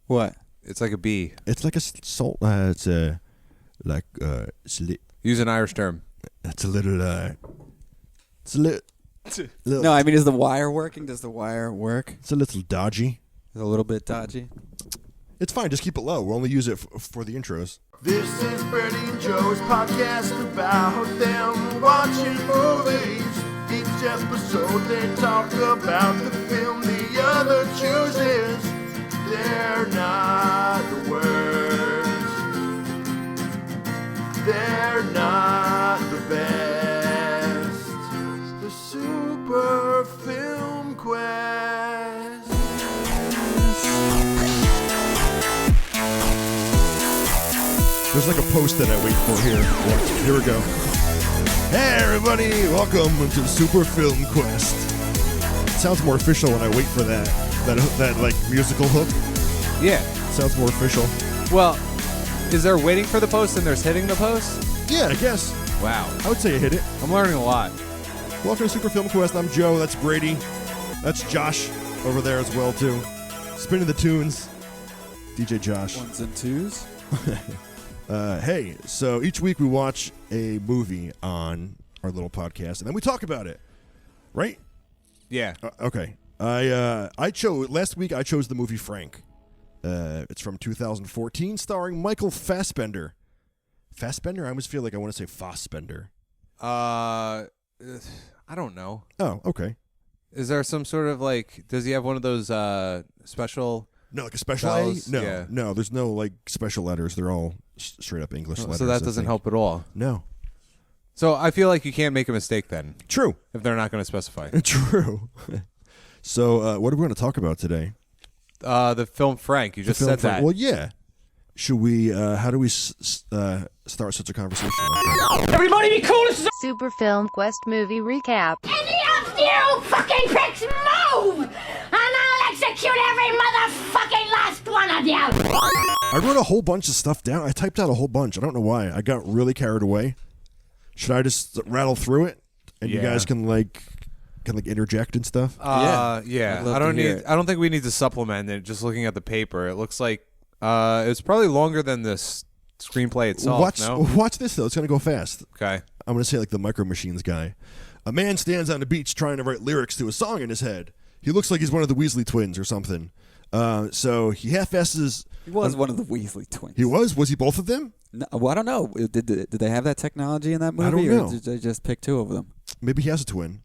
What? It's like a bee. It's like a salt. It's a Use an Irish term. It's a little. It's a little. No, I mean, is the wire working? Does the wire work? It's a little dodgy. It's a little bit dodgy. It's fine. Just keep it low. We'll only use it for the intros. This is Bertie and Joe's podcast about them watching movies. Each episode they talk about the film the other chooses. They're not the worst. They're not the best. The Super Film Quest. There's like a post that I wait for here. Here we go. Hey everybody, welcome to the Super Film Quest. It sounds more official when I wait for that like musical hook. Yeah. Sounds more official. Well, is there waiting for the post and there's hitting the post? Yeah, I guess. Wow. I would say I hit it. I'm learning a lot. Welcome to Super Film Quest. I'm Joe. That's Brady. That's Josh over there as well too. Spinning the tunes. DJ Josh. Ones and twos. Hey, so each week we watch a movie on our little podcast, and then we talk about it, right? Yeah. Okay. Last week I chose the movie Frank. It's from 2014, starring Michael Fassbender. Fassbender? I almost feel like I want to say Fassbender. I don't know. Oh, okay. Is there some sort of does he have one of those special? No, like a special vowels? A? No, Yeah. no. There's no like special letters. They're all straight up English letters. So that doesn't help at all. No. So I feel like you can't make a mistake then. True. If they're not going to specify. True. So what are we going to talk about today? The film Frank. You just said that. Well, yeah. Should we? How do we start such a conversation? Like Everybody be cool. This is Super Film Quest movie recap. any of you fucking pricks move, and I'll execute every motherfucking last one of you. I wrote a whole bunch of stuff down. I typed out a whole bunch. I don't know why. I got really carried away. Should I just rattle through it, and you guys can interject and stuff? Yeah. I'd love to hear it. I don't think we need to supplement it. Just looking at the paper, it looks like it's probably longer than this screenplay itself. Watch this though. It's gonna go fast. Okay. I'm gonna say like the Micro Machines guy. A man stands on the beach trying to write lyrics to a song in his head. He looks like he's one of the Weasley twins or something. So he half-asses. He was one of the Weasley twins. He was? Was he both of them? No, well, I don't know. Did they have that technology in that movie? I don't know. Or did they just pick two of them? Maybe he has a twin.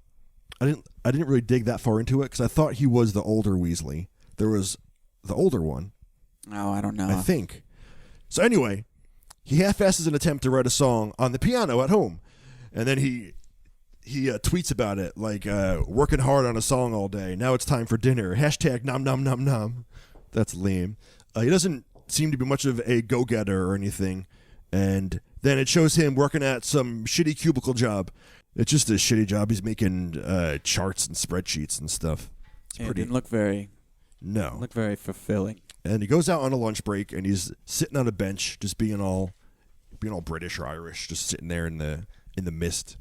I didn't really dig that far into it because I thought he was the older Weasley. There was the older one. Oh, I don't know. I think. So anyway, he half-asses an attempt to write a song on the piano at home, and then he tweets about it like working hard on a song all day. Now it's time for dinner. # nom nom nom nom. That's lame. He doesn't seem to be much of a go-getter or anything. And then it shows him working at some shitty cubicle job. It's just a shitty job. He's making charts and spreadsheets and stuff. It's It didn't look very fulfilling. And he goes out on a lunch break and he's sitting on a bench, just being all British or Irish, just sitting there in the mist.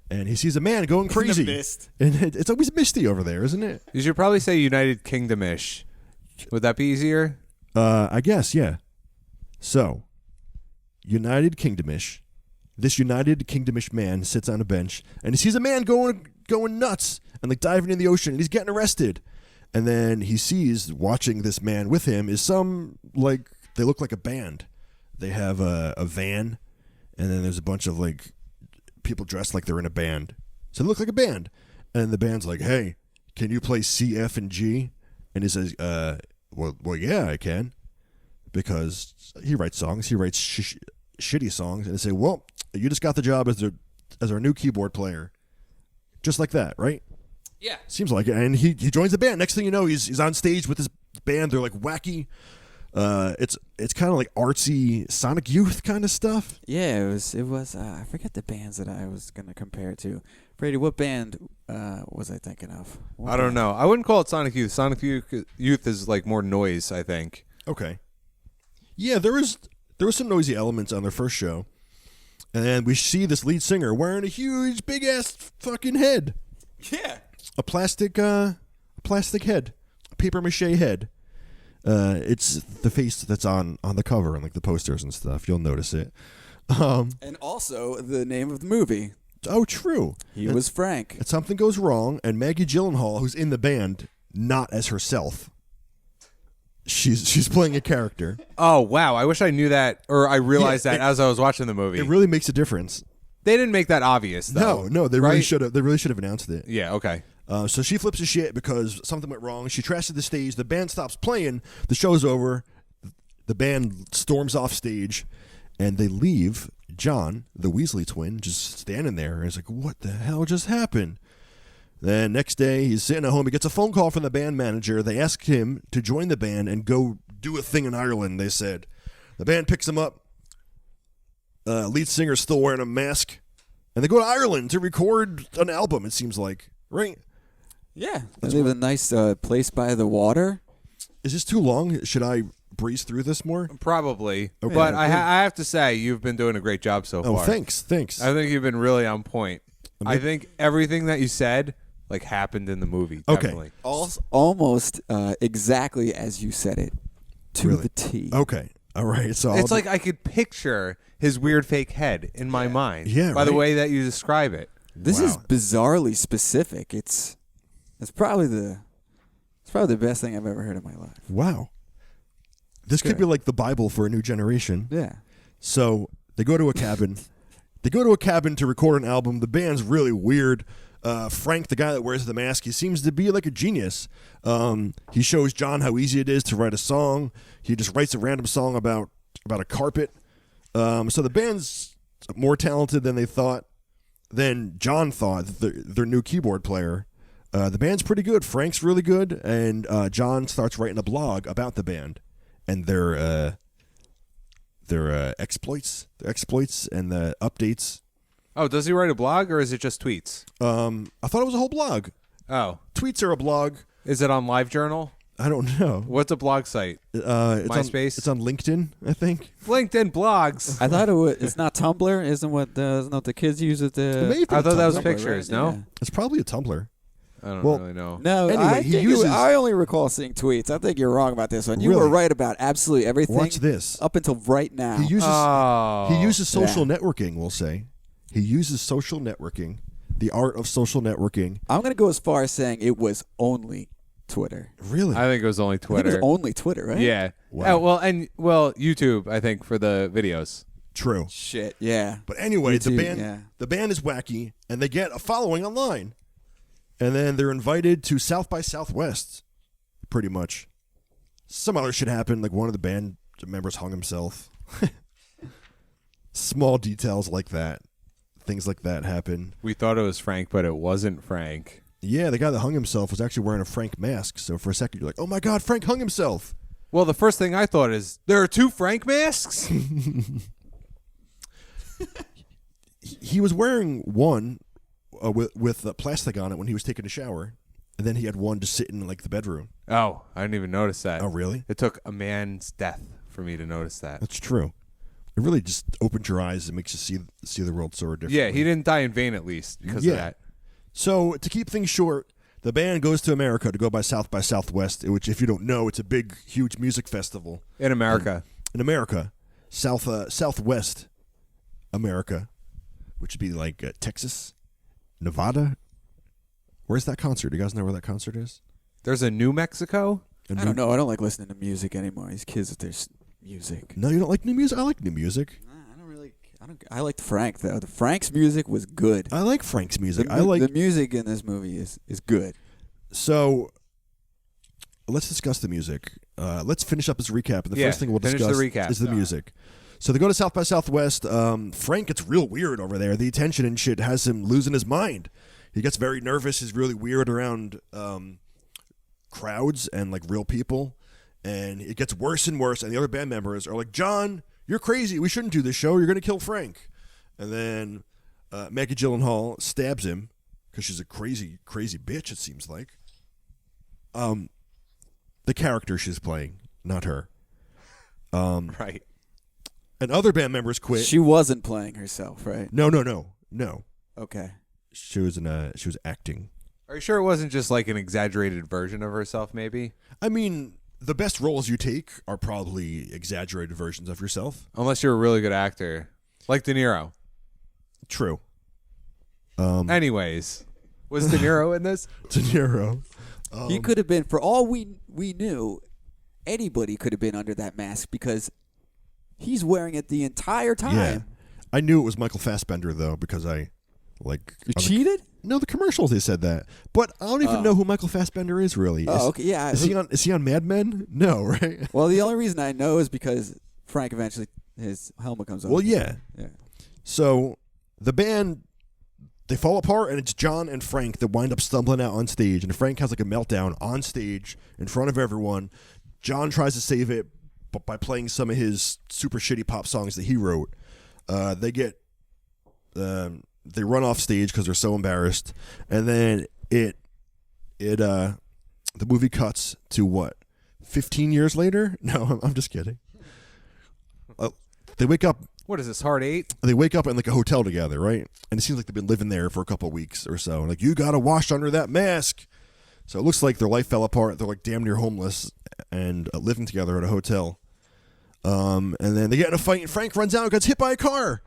And he sees a man going crazy. In the mist. And it's always misty over there, isn't it? You should probably say United Kingdom-ish. Would that be easier? I guess, yeah. So, United Kingdom-ish. This United Kingdom-ish man sits on a bench, and he sees a man going nuts and like diving in the ocean, and he's getting arrested. And then he sees, watching this man with him, is some, they look like a band. They have a van, and then there's a bunch of, people dressed like they're in a band. So they look like a band. And the band's like, hey, can you play C, F, and G? And he says, well, yeah, I can. Because he writes songs. He writes shitty songs. And they say, well, you just got the job as our new keyboard player. Just like that, right? Yeah. Seems like it. And he joins the band. Next thing you know, he's on stage with his band. They're like wacky. It's kind of like artsy Sonic Youth kind of stuff. Yeah, it was. I forget the bands that I was gonna compare it to. Brady, what band was I thinking of? I don't know. I wouldn't call it Sonic Youth. Sonic Youth is like more noise, I think. Okay. Yeah, there was some noisy elements on their first show, and then we see this lead singer wearing a huge, big ass fucking head. Yeah. A plastic plastic head, paper mache head. It's the face that's on the cover and like the posters and stuff. You'll notice it. And also the name of the movie. Oh, true. He was Frank. And something goes wrong, and Maggie Gyllenhaal, who's in the band, not as herself. She's playing a character. Oh, wow. I wish I knew that, or I realized that as I was watching the movie. It really makes a difference. They didn't make that obvious, though. No, they really should have. They really should have announced it. Yeah, okay. So she flips a shit because something went wrong. She trashes the stage. The band stops playing. The show's over. The band storms off stage, and they leave John, the Weasley twin, just standing there. And he's like, what the hell just happened? Then next day, he's sitting at home. He gets a phone call from the band manager. They ask him to join the band and go do a thing in Ireland, they said. The band picks him up. Lead singer's still wearing a mask. And they go to Ireland to record an album, it seems like. Right? Yeah. They have a nice place by the water. Is this too long? Should I breeze through this more? Probably. Okay. But I have to say, you've been doing a great job so far. Oh, thanks. I think you've been really on point. I think everything that you said happened in the movie. Okay. Definitely. Almost exactly as you said it. To the T. Okay. All right. So It's like I could picture his weird fake head in my mind. Yeah, by the right. way that you describe it. This is bizarrely specific. It's probably the best thing I've ever heard in my life. Wow. This could be like the Bible for a new generation. Yeah. So they go to a cabin. To record an album. The band's really weird. Frank, the guy that wears the mask, he seems to be like a genius. He shows John how easy it is to write a song. He just writes a random song about a carpet. So the band's more talented than they thought. Than John thought, their new keyboard player. The band's pretty good. Frank's really good. And John starts writing a blog about the band and their exploits and the updates. Oh, does he write a blog or is it just tweets? I thought it was a whole blog. Oh. Tweets are a blog. Is it on LiveJournal? I don't know. What's a blog site? MySpace? It's on LinkedIn, I think. LinkedIn blogs. I thought it's not Tumblr. Isn't what the kids use at the. I thought that was Tumblr, pictures. right? No, Yeah. It's probably a Tumblr. I don't Well, really know. No, Anyway, I only recall seeing tweets. I think you're wrong about this one. You Really? were right about absolutely everything. Watch this. Up until right now. He uses social Yeah. networking, we'll say. He uses social networking, the art of social networking. I'm going to go as far as saying it was only Twitter. Really? I think it was only I think Twitter. it was only Twitter, right? Yeah. Wow. YouTube. I think for the videos. True. Shit, yeah. But anyway, YouTube, the band is wacky, and they get a following online. And then they're invited to South by Southwest, pretty much. Some other shit happened, like one of the band members hung himself. Small details like that. Things like that happen. We thought it was Frank, but it wasn't Frank. Yeah, the guy that hung himself was actually wearing a Frank mask. So for a second, you're like, oh my God, Frank hung himself. Well, the first thing I thought is, there are two Frank masks? He was wearing one with plastic on it when he was taking a shower. And then he had one just sitting in like the bedroom. Oh, I didn't even notice that. Oh, really? It took a man's death for me to notice that. That's true. It really just opens your eyes and makes you see the world sort of differently. Yeah, he didn't die in vain at least because of that. So to keep things short, the band goes to America to go by Southwest, which, if you don't know, it's a big, huge music festival In America. in America, Southwest America, which would be like Texas, Nevada. Where's that concert? Do you guys know where that concert is? There's a New Mexico? I don't know. I don't like listening to music anymore. These kids with their music. No, you don't like new music? I like new music. I liked Frank though. The Frank's music was good. I like Frank's music. The music in this movie is good. So let's discuss the music. Let's finish up this recap. And the first thing we'll finish discuss the recap. is the music. So they go to South by Southwest. Frank gets real weird over there. The attention and shit has him losing his mind. He gets very nervous. He's really weird around crowds and like real people. And it gets worse and worse. And the other band members are like, John, you're crazy. We shouldn't do this show. You're going to kill Frank. And then Maggie Gyllenhaal stabs him because she's a crazy, crazy bitch, it seems like. The character she's playing, not her. Right. And other band members quit. She wasn't playing herself, right? No. Okay. She was acting. Are you sure it wasn't just like an exaggerated version of herself, maybe? I mean, the best roles you take are probably exaggerated versions of yourself. Unless you're a really good actor. Like De Niro. True. Anyways, was De Niro in this? De Niro. He could have been, for all we knew, anybody could have been under that mask because he's wearing it the entire time. Yeah. I knew it was Michael Fassbender, though, because I, like... You cheated? No, the commercials, they said that. But I don't even know who Michael Fassbender is, really. Oh, okay, yeah. Is he on Mad Men? No, right? Well, the only reason I know is because Frank eventually, his helmet comes off. Well, yeah. Yeah. So, the band... They fall apart, and it's John and Frank that wind up stumbling out on stage. And Frank has like a meltdown on stage in front of everyone. John tries to save it by playing some of his super shitty pop songs that he wrote. They run off stage because they're so embarrassed. And then the movie cuts to what? 15 years later? No, I'm just kidding. They wake up. What is this, Hard 8? They wake up in like a hotel together, right? And it seems like they've been living there for a couple of weeks or so. Like, you gotta wash under that mask. So it looks like their life fell apart. They're like damn near homeless and living together at a hotel. And then they get in a fight, and Frank runs out and gets hit by a car.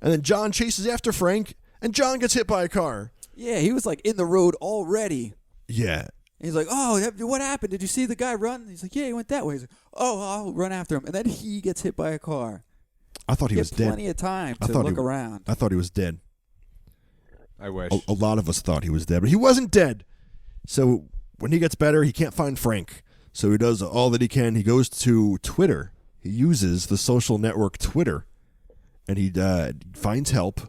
And then John chases after Frank, and John gets hit by a car. Yeah, he was like in the road already. Yeah. And he's like, oh, what happened? Did you see the guy run? He's like, yeah, he went that way. He's like, oh, I'll run after him. And then he gets hit by a car. I thought he was dead. Plenty of time to look around. I thought he was dead. I wish. A lot of us thought he was dead, but he wasn't dead. So when he gets better, he can't find Frank. So he does all that he can. He goes to Twitter. He uses the social network Twitter, and he finds help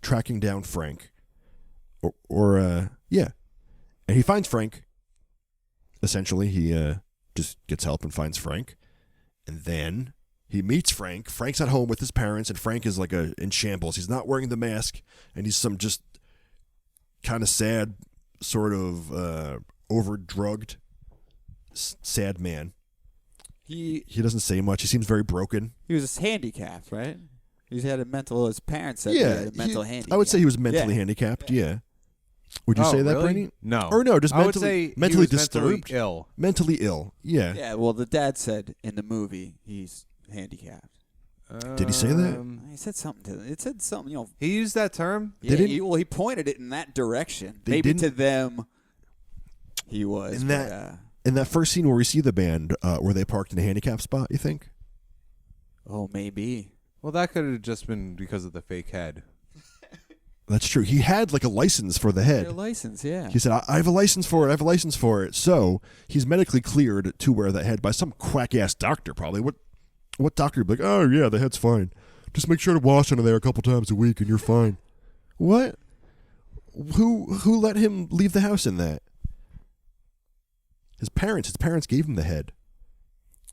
tracking down Frank. Yeah. And he finds Frank. Essentially, he just gets help and finds Frank. And then he meets Frank. Frank's at home with his parents, and Frank is like in shambles. He's not wearing the mask, and he's some just kind of sad, sort of over-drugged, sad man. He doesn't say much. He seems very broken. He was handicapped, right? He had his parents said he had a mental handicap. I would say he was mentally handicapped, yeah. Would you say that, really? Brady? No. Or no, just I would say mentally he was disturbed? Mentally ill, yeah. Yeah, well, the dad said in the movie he's handicapped. Did he say that? He said something it said something, He used that term? Yeah, he pointed it in that direction. Maybe to them he was. In that first scene where we see the band, were they parked in a handicap spot, you think? Oh, maybe. Well, that could have just been because of the fake head. That's true. He had like a license for the head. Their license, yeah. He said, I have a license for it. So he's medically cleared to wear that head by some quack-ass doctor, probably. What doctor would be like, oh, yeah, the head's fine. Just make sure to wash under there a couple times a week and you're fine. What? Who let him leave the house in that? His parents gave him the head.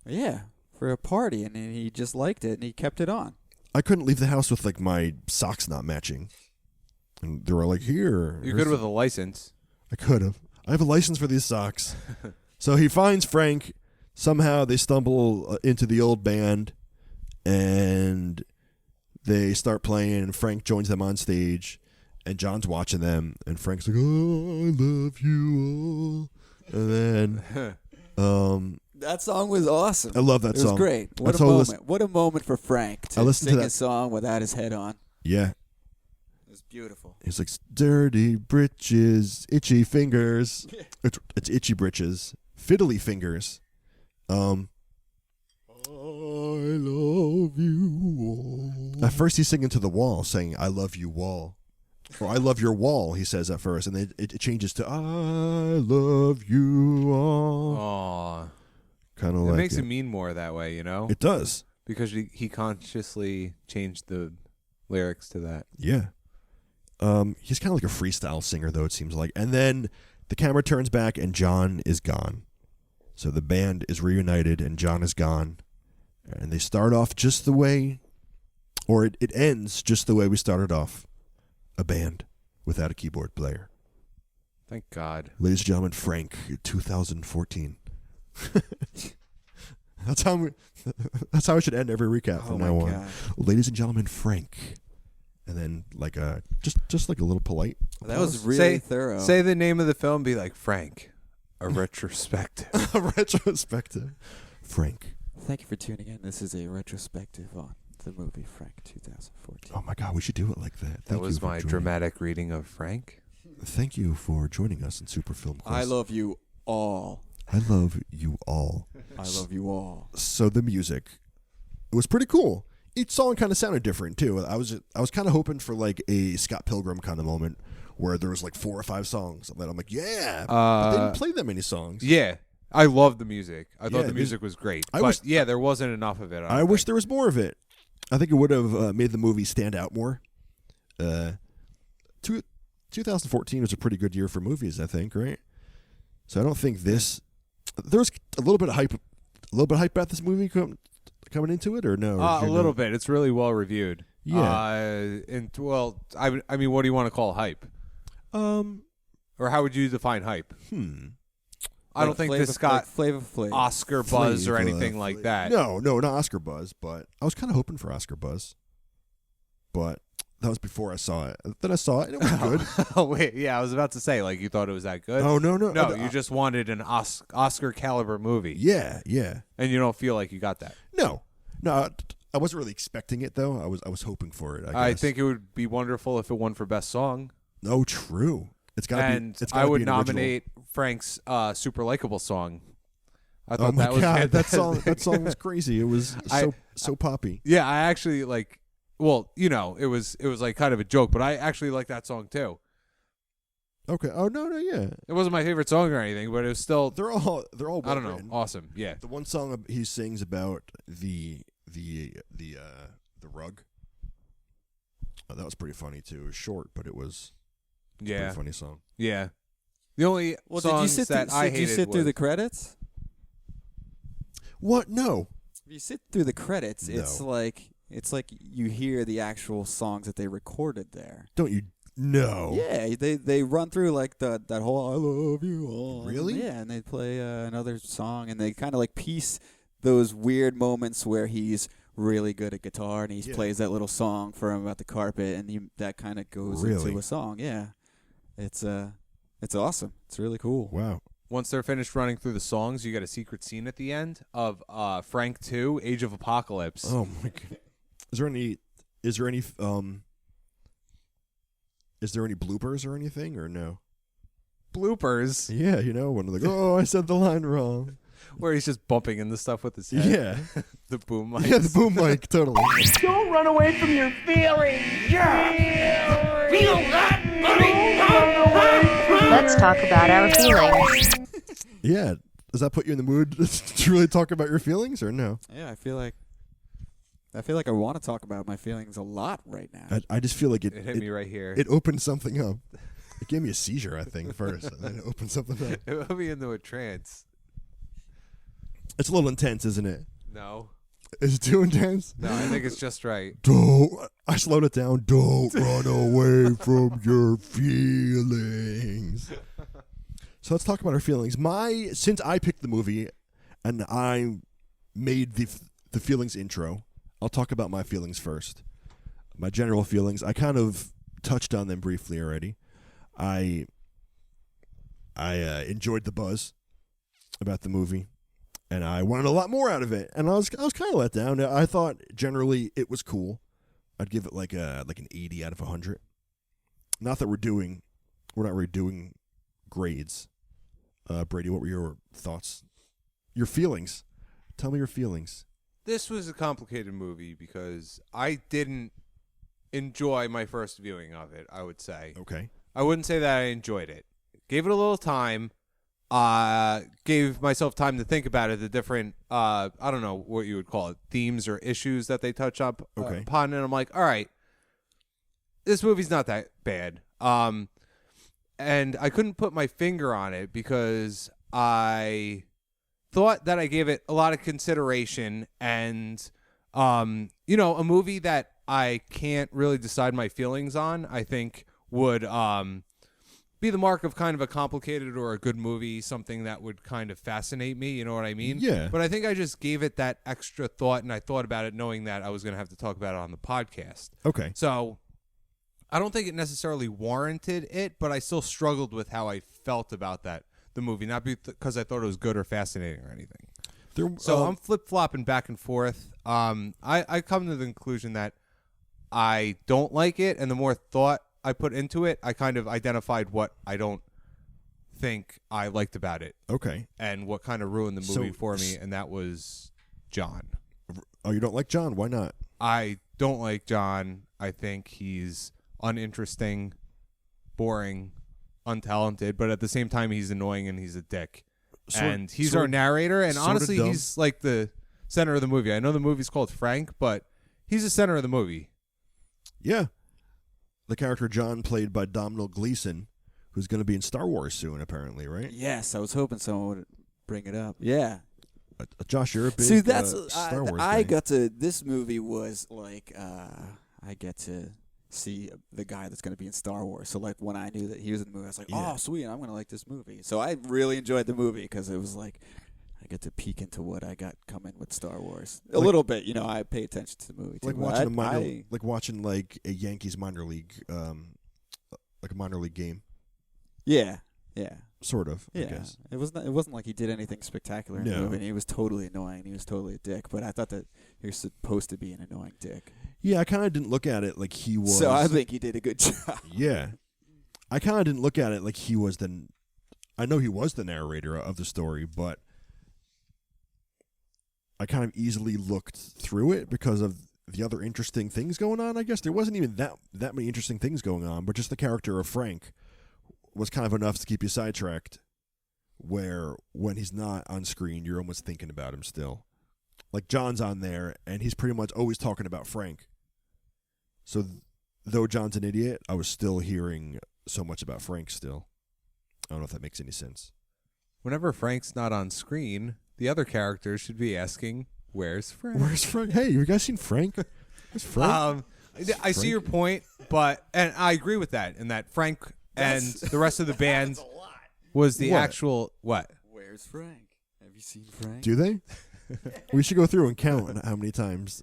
Yeah, for a party, and he just liked it, and he kept it on. I couldn't leave the house with like my socks not matching. And they were like, here. You're good with a license. I could have. I have a license for these socks. So he finds Frank. Somehow they stumble into the old band, and they start playing, and Frank joins them on stage, and John's watching them, and Frank's like, oh, I love you all. And then that song was awesome. I love that song. It was great. What a moment. What a moment for Frank to sing a song without his head on. Yeah. It was beautiful. He's like, dirty britches, itchy fingers. It's itchy britches. Fiddly fingers. I love you all. At first he's singing to the wall, saying, I love you wall. Or I love your wall, he says at first. And then it changes to, I love you all. Aww. Kind of it like makes it mean more that way, you know? It does. Because he consciously changed the lyrics to that. Yeah. He's kind of like a freestyle singer, though, it seems like. And then the camera turns back, and John is gone. So the band is reunited, and John is gone. And they start off just the way, or it ends just the way we started off. A band without a keyboard player. Thank God. Ladies and gentlemen, Frank, 2014. That's how it should end every recap from now on. God. Ladies and gentlemen, Frank, and then like just like a little polite. That was applause. really thorough. Say the name of the film. Be like Frank, a retrospective. a retrospective. Frank. Thank you for tuning in. This is a retrospective on the movie Frank 2014. Oh my God, we should do it like that. That was my dramatic reading of Frank. Thank you for joining us in Super Film Quest. I love you all. I love you all. I love you all. So the music, it was pretty cool. Each song kind of sounded different too. I was kind of hoping for like a Scott Pilgrim kind of moment where there was like 4 or 5 songs, and then I'm like, yeah, but they didn't play that many songs. Yeah, I loved the music. I thought Yeah, the music was great. I But wish- yeah, there wasn't enough of it. I wish there was more of it. I think it would have made the movie stand out more. 2014 was a pretty good year for movies, I think, right? So I don't think there was a little bit of hype about this movie coming into it, or no? A little bit. It's really well reviewed. Yeah. I mean, what do you want to call hype? Or how would you define hype? I don't think this got Flavor Flav. Oscar buzz or anything like that. No, not Oscar buzz, but I was kind of hoping for Oscar buzz. But that was before I saw it. Then I saw it, and it was good. Oh wait, yeah, I was about to say, like, you thought it was that good. Oh, no. No, you just wanted an Oscar caliber movie. Yeah. And you don't feel like you got that. No, I wasn't really expecting it though. I was hoping for it. I guess. think it would be wonderful if it won for best song. No, true. It's got to be. And It's I gotta would be an original. nominate Frank's super likable song. I Oh thought my that was God, fantastic. that song was crazy. It was so poppy. Yeah, I actually like. Well, you know, it was like kind of a joke, but I actually like that song too. Okay. Oh no, yeah. It wasn't my favorite song or anything, but it was still. They're all. Well I don't know. written. Awesome. Yeah. The one song he sings about the rug. Oh, that was pretty funny too. It was short, but it was a Yeah. pretty funny song. Yeah. The only Well, did you songs sit that through, I did you hated sit through was- the credits? What? No. If you sit through the credits, No. it's like you hear the actual songs that they recorded there. Don't you? No. Yeah, they run through like that whole "I love you all." Really? Yeah, and they play another song, and they kind of like piece those weird moments where he's really good at guitar and he Yeah. plays that little song for him about the carpet, and that kind of goes Really? into a song. Yeah, it's awesome. It's really cool. Wow. Once they're finished running through the songs, you get a secret scene at the end of Frank 2, Age of Apocalypse. Oh my God. Is there any bloopers or anything, or no? Bloopers, Yeah, when they're like, oh, I said the line wrong. where he's just bumping into stuff with his head. Yeah. The boom mic. Yeah, the boom mic, totally. Don't run away from your feelings. Feel that, Let's talk about our feelings. Yeah. Does that put you in the mood to really talk about your feelings, or no? Yeah, I feel like I want to talk about my feelings a lot right now. I just feel like It hit me right here. It opened something up. It gave me a seizure, I think, first, and then it opened something up. It put me into a trance. It's a little intense, isn't it? No. Is it too intense? No, I think it's just right. I slowed it down. Don't run away from your feelings. So let's talk about our feelings. Since I picked the movie and I made the feelings intro, I'll talk about my feelings first. My general feelings. I kind of touched on them briefly already. I enjoyed the buzz about the movie, and I wanted a lot more out of it. And I was kind of let down. I thought generally it was cool. I'd give it like an 80 out of 100. Not that we're not really doing grades. Brady, what were your thoughts? Your feelings. Tell me your feelings. This was a complicated movie because I didn't enjoy my first viewing of it, I would say. Okay. I wouldn't say that I enjoyed it. Gave it a little time. Gave myself time to think about it, the different, I don't know what you would call it, themes or issues that they touch up upon. And I'm like, all right, this movie's not that bad. And I couldn't put my finger on it because I thought that I gave it a lot of consideration, and a movie that I can't really decide my feelings on, I think would be the mark of kind of a complicated or a good movie, something that would kind of fascinate me, you know what I mean? Yeah. But I think I just gave it that extra thought, and I thought about it knowing that I was going to have to talk about it on the podcast. Okay. So I don't think it necessarily warranted it, but I still struggled with how I felt about the movie, not because I thought it was good or fascinating or anything. I'm flip-flopping back and forth. I come to the conclusion that I don't like it, and the more thought I put into it, I kind of identified what I don't think I liked about it. Okay. And what kind of ruined the movie for me, and that was John. Oh, you don't like John? Why not? I don't like John. I think he's uninteresting, boring, untalented, but at the same time, he's annoying and he's a dick. And he's our narrator, and honestly, he's like the center of the movie. I know the movie's called Frank, but he's the center of the movie. Yeah. The character John, played by Domhnall Gleeson, who's going to be in Star Wars soon, apparently, right? Yes, I was hoping someone would bring it up. Yeah. Josh, you're a big See, that's Star Wars I guy. got to. This movie was like I get to see the guy that's going to be in Star Wars. So like when I knew that he was in the movie, I was like, oh, sweet, I'm going to like this movie. So I really enjoyed the movie because it was like I get to peek into what I got coming with Star Wars a little bit. You know, I pay attention to the movie too. Like watching a Yankees minor league, like a minor league game. Yeah. Sort of. Yeah, I guess. it wasn't like he did anything spectacular in the movie. And he was totally annoying. He was totally a dick. But I thought that he was supposed to be an annoying dick. Yeah, I kind of didn't look at it like he was. So I think he did a good job. Yeah, I kind of didn't look at it like he was the. I know he was the narrator of the story, but I kind of easily looked through it because of the other interesting things going on. I guess there wasn't even that many interesting things going on, but just the character of Frank was kind of enough to keep you sidetracked, where when he's not on screen, you're almost thinking about him still. Like John's on there, and he's pretty much always talking about Frank. So though John's an idiot, I was still hearing so much about Frank still. I don't know if that makes any sense. Whenever Frank's not on screen, the other characters should be asking, where's Frank? Where's Frank? Hey, you guys seen Frank? Where's Frank? I see your point, and I agree with that, in that Frank and the rest of the band was the actual what? Where's Frank? Have you seen Frank? Do they? We should go through and count how many times.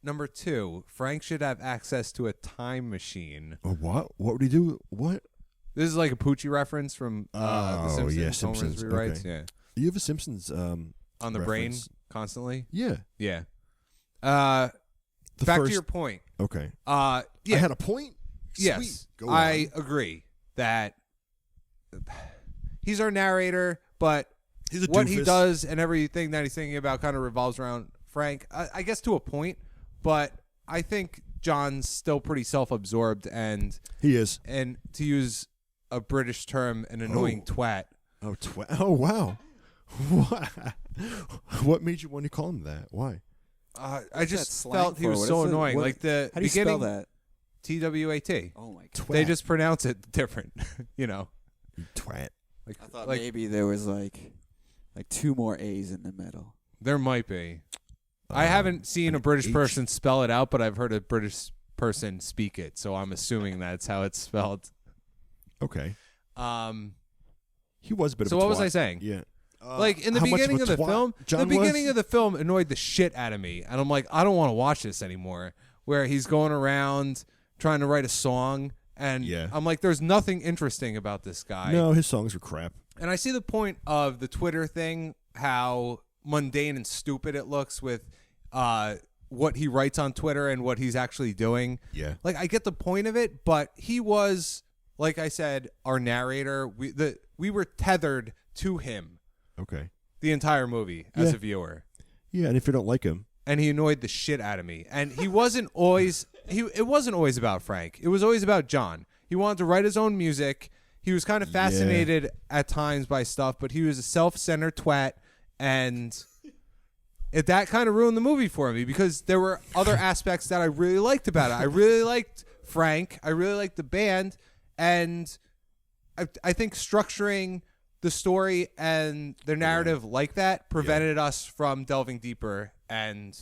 Number 2, Frank should have access to a time machine. A what? What would he do? What? This is like a Poochie reference from the Simpsons. Yeah, Simpsons. Rewrites. Okay. Yeah. Do you have a Simpsons on the reference? brain constantly? Yeah. Yeah. Back to your point. Okay. Yeah. I had a point? Yes. Sweet. Go I on. agree that he's our narrator, but He's a what doofus. he does and everything that he's thinking about kind of revolves around Frank. I guess to a point, but I think John's still pretty self-absorbed and He is. And to use a British term, an annoying twat. Oh, oh, wow. What made you want to call him that? Why? I just felt he was so annoying. Like the how do you beginning, spell that? TWAT. Oh my god! They just pronounce it different, you know. You twat. Like, I thought maybe there was like 2 more A's in the middle. There might be. I haven't seen a British person spell it out, but I've heard a British person speak it, so I'm assuming that's how it's spelled. Okay. He was a bit of a twat. So what was I saying? Yeah. Like in the how much beginning of the twat film, John the beginning was? of the film annoyed the shit out of me, and I'm like, I don't want to watch this anymore. Where he's going around trying to write a song, and I'm like, there's nothing interesting about this guy. No, his songs were crap. And I see the point of the Twitter thing, how mundane and stupid it looks with what he writes on Twitter and what he's actually doing. Yeah. Like, I get the point of it, but he was, like I said, our narrator. We were tethered to him. Okay. The entire movie as a viewer. Yeah, and if you don't like him. And he annoyed the shit out of me. And he wasn't always it wasn't always about Frank. It was always about John. He wanted to write his own music. He was kind of fascinated at times by stuff, but he was a self-centered twat, and that kind of ruined the movie for me because there were other aspects that I really liked about it. I really liked Frank. I really liked the band, and I think structuring the story and the narrative like that prevented us from delving deeper into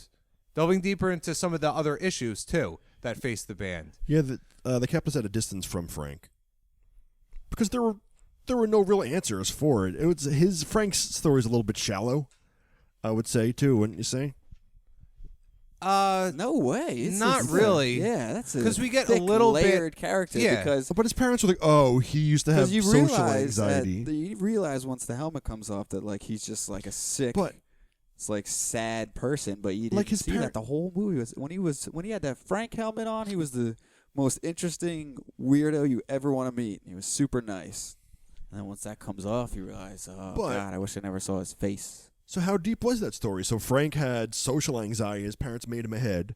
some of the other issues too that faced the band. Yeah, they kept us at a distance from Frank because there were no real answers for it. It was Frank's story is a little bit shallow, I would say too, wouldn't you say? No way. It's not just really. Yeah, that's because we get thick, a little layered bit character. Yeah. Because But his parents were like, "Oh, he used to have you social realize anxiety." you realize once the helmet comes off that like he's just like a sick, But it's like sad person. But you didn't Like his see that the whole movie was when he had that Frank helmet on. He was the most interesting weirdo you ever want to meet. He was super nice. And then once that comes off, you realize, oh God, I wish I never saw his face. So how deep was that story? So Frank had social anxiety. His parents made him a head. ...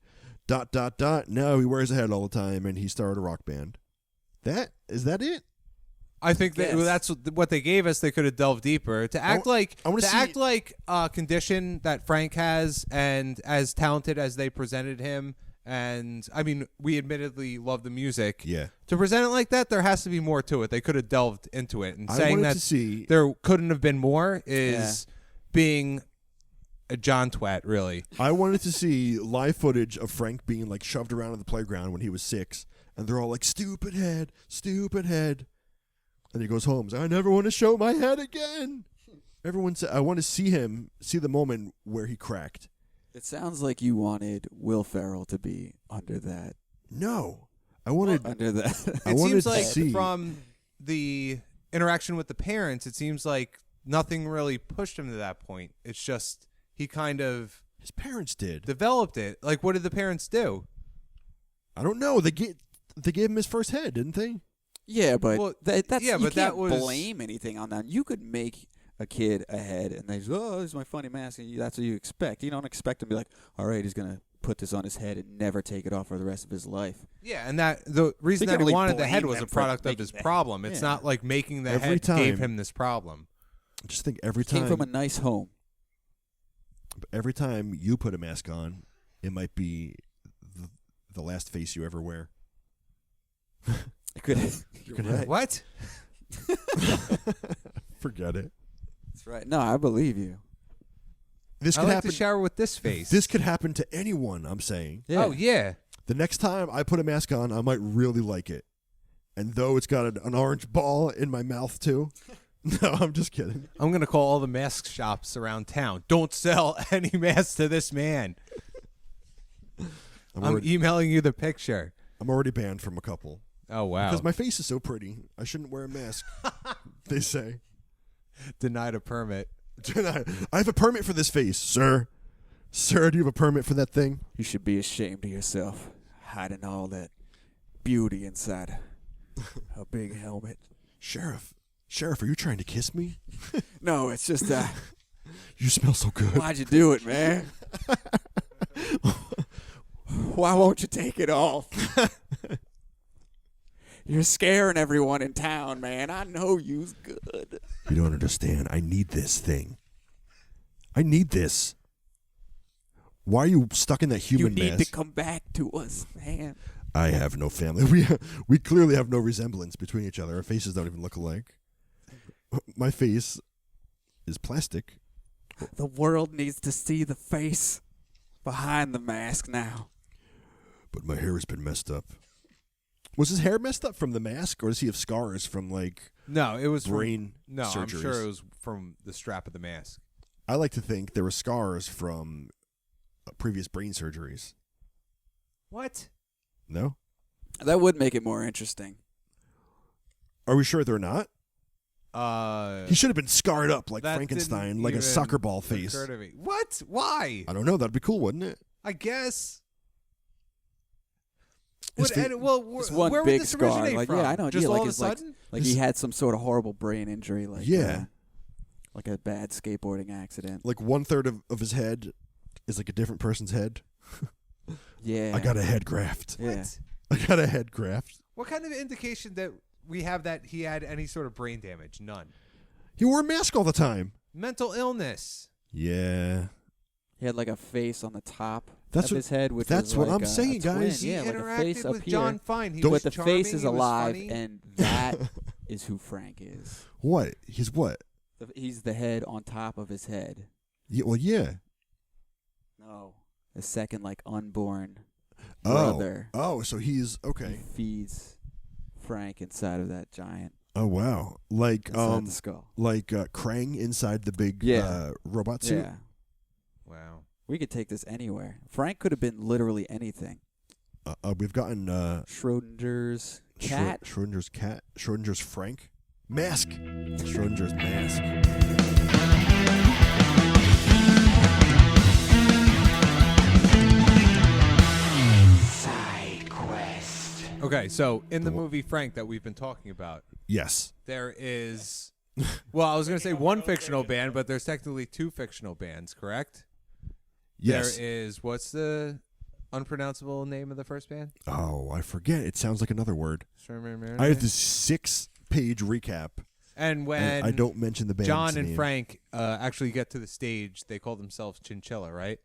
Now he wears a head all the time, and he started a rock band. Is that it? I think that's what they gave us. They could have delved deeper to act like a condition that Frank has, and as talented as they presented him. And I mean, we admittedly love the music. Yeah. To present it like that, there has to be more to it. They could have delved into it. And I saying wanted that to see- there couldn't have been more is being a John twat, really. I wanted to see live footage of Frank being like shoved around in the playground when he was 6, and they're all like, "Stupid head, stupid head," and he goes home. He's like, "I never want to show my head again." Everyone said, "I want to see the moment where he cracked." It sounds like you wanted Will Ferrell to be under that. No, I wanted under that. I It wanted seems to like see from the interaction with the parents, it seems like nothing really pushed him to that point. It's just he kind of his parents did. developed it. Like, what did the parents do? I don't know. They gave him his first head, didn't they? Yeah, but Well, that's yeah, you but can't that was- blame anything on that. You could make a kid a head, and they just, oh, this is my funny mask, and that's what you expect. You don't expect him to be like, all right, he's gonna put this on his head and never take it off for the rest of his life. Yeah, and that the reason They that can he really wanted the blame head was them a for product of making his the head. problem. It's Yeah. not like making the Every head gave time- him this problem. I just think every Came time from a nice home. you put a mask on, it might be the last face you ever wear. It could. You're You're right. What? Forget it. That's right. No, I believe you. This I could like happen. to shower with this face. This could happen to anyone. I'm saying. Yeah. Oh yeah. The next time I put a mask on, I might really like it. And though it's got an orange ball in my mouth too. No, I'm just kidding. I'm gonna call all the mask shops around town. Don't sell any masks to this man. I'm emailing you the picture. I'm already banned from a couple. Oh wow. Because my face is so pretty. I shouldn't wear a mask. They say. Denied a permit. I have a permit for this face, sir. Sir, do you have a permit for that thing? You should be ashamed of yourself, hiding all that beauty inside a big helmet. Sheriff, are you trying to kiss me? No, it's just You smell so good. why'd you do it, man? Why won't you take it off? You're scaring everyone in town, man. I know you's good. You don't understand. I need this thing. I need this. Why are you stuck in that You human need mask? to come back to us, man. I have no family. We clearly have no resemblance between each other. Our faces don't even look alike. My face is plastic. The world needs to see the face behind the mask now. But my hair has been messed up. Was his hair messed up from the mask, or does he have scars from like No, it was brain No, surgeries? I'm sure it was from the strap of the mask. I like to think there were scars from previous brain surgeries. What? No? That would make it more interesting. Are we sure they're not? He should have been scarred up like that Frankenstein, didn't like a even soccer ball face. occur to me. What? Why? I don't know. That'd be cool, wouldn't it? I guess. His fa- It's one where big would this scar. originate Like, from? yeah, I know. Just yeah, all like of a it's like, sudden? like he had some sort of horrible brain injury. Like like a bad skateboarding accident. Like 1/3 of his head is like a different person's head. Yeah. I got a head graft. Yeah. I got a head graft. What kind of indication that we have that he had any sort of brain damage? None. He wore a mask all the time. Mental illness. Yeah. He had like a face on the top That's of what- his head, which that's was what like I'm saying, a twin. guys. He Yeah, like a interacted face up with here. John Fine. He Don't- was But the charming, face is he was alive, funny. and that is who Frank is. What? He's what? He's the head on top of his head. Yeah, well, yeah. No. The second, like, unborn Oh. brother. Oh, so he's He okay. feeds Frank inside of that giant, Oh wow. Like inside the skull. like Krang inside the big Yeah. robot suit. Yeah. Wow. We could take this anywhere. Frank could have been literally anything. We've gotten Schrodinger's cat. Schrodinger's cat. Schrodinger's Frank. Mask. Schrodinger's mask. Side quest. Okay, so in the movie Frank that we've been talking about, Yes. there is, well, I was going to say one fictional band, but there's technically two fictional bands, correct? Yes. There is, what's the unpronounceable name of the first band? Oh, I forget. It sounds like another word. I I have this 6-page recap. And when And I don't mention the band's John and name. Frank actually get to the stage, they call themselves Chinchilla, right?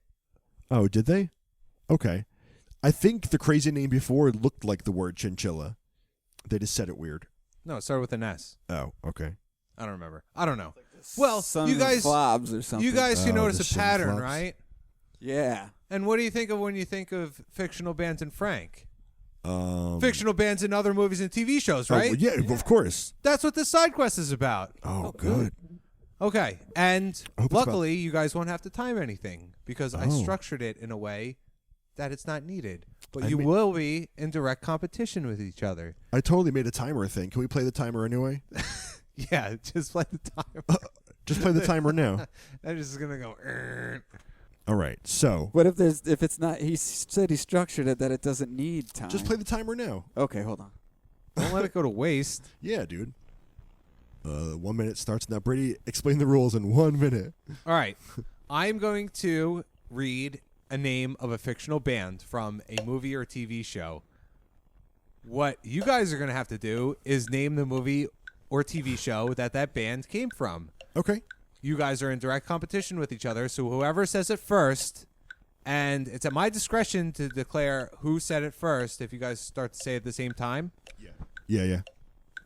Oh, did they? Okay. I think the crazy name before looked like the word chinchilla. They just said it weird. No, it started with an S. Oh, okay. I don't remember. I don't know. Well, Son you of guys, Flobs or something. you guys can Oh, notice the a pattern, Flobs. right? Yeah. And what do you think of when you think of fictional bands in Frank? Um, Fictional bands in other movies and TV shows, oh, right? well, yeah, of course. That's what this side quest is about. Oh, good. Okay, and I hope it's luckily you guys won't have to time anything because I Oh. structured it in a way that it's not needed. But I you mean- will be in direct competition with each other. I totally made a timer thing. Can we play the timer anyway? Yeah, just play the timer. Just play the timer now. I'm just gonna go. "Err." All right. So What if it's not? He said he structured it that it doesn't need time. just play the timer now. Okay, hold on. Don't let it go to waste. Yeah, dude. 1 minute starts now. Brady, explain the rules in 1 minute. All right, I'm going to read a name of a fictional band from a movie or TV show. What you guys are going to have to do is name the movie or TV show that band came from. Okay. You guys are in direct competition with each other, so whoever says it first, and it's at my discretion to declare who said it first. If you guys start to say it at the same time, Yeah.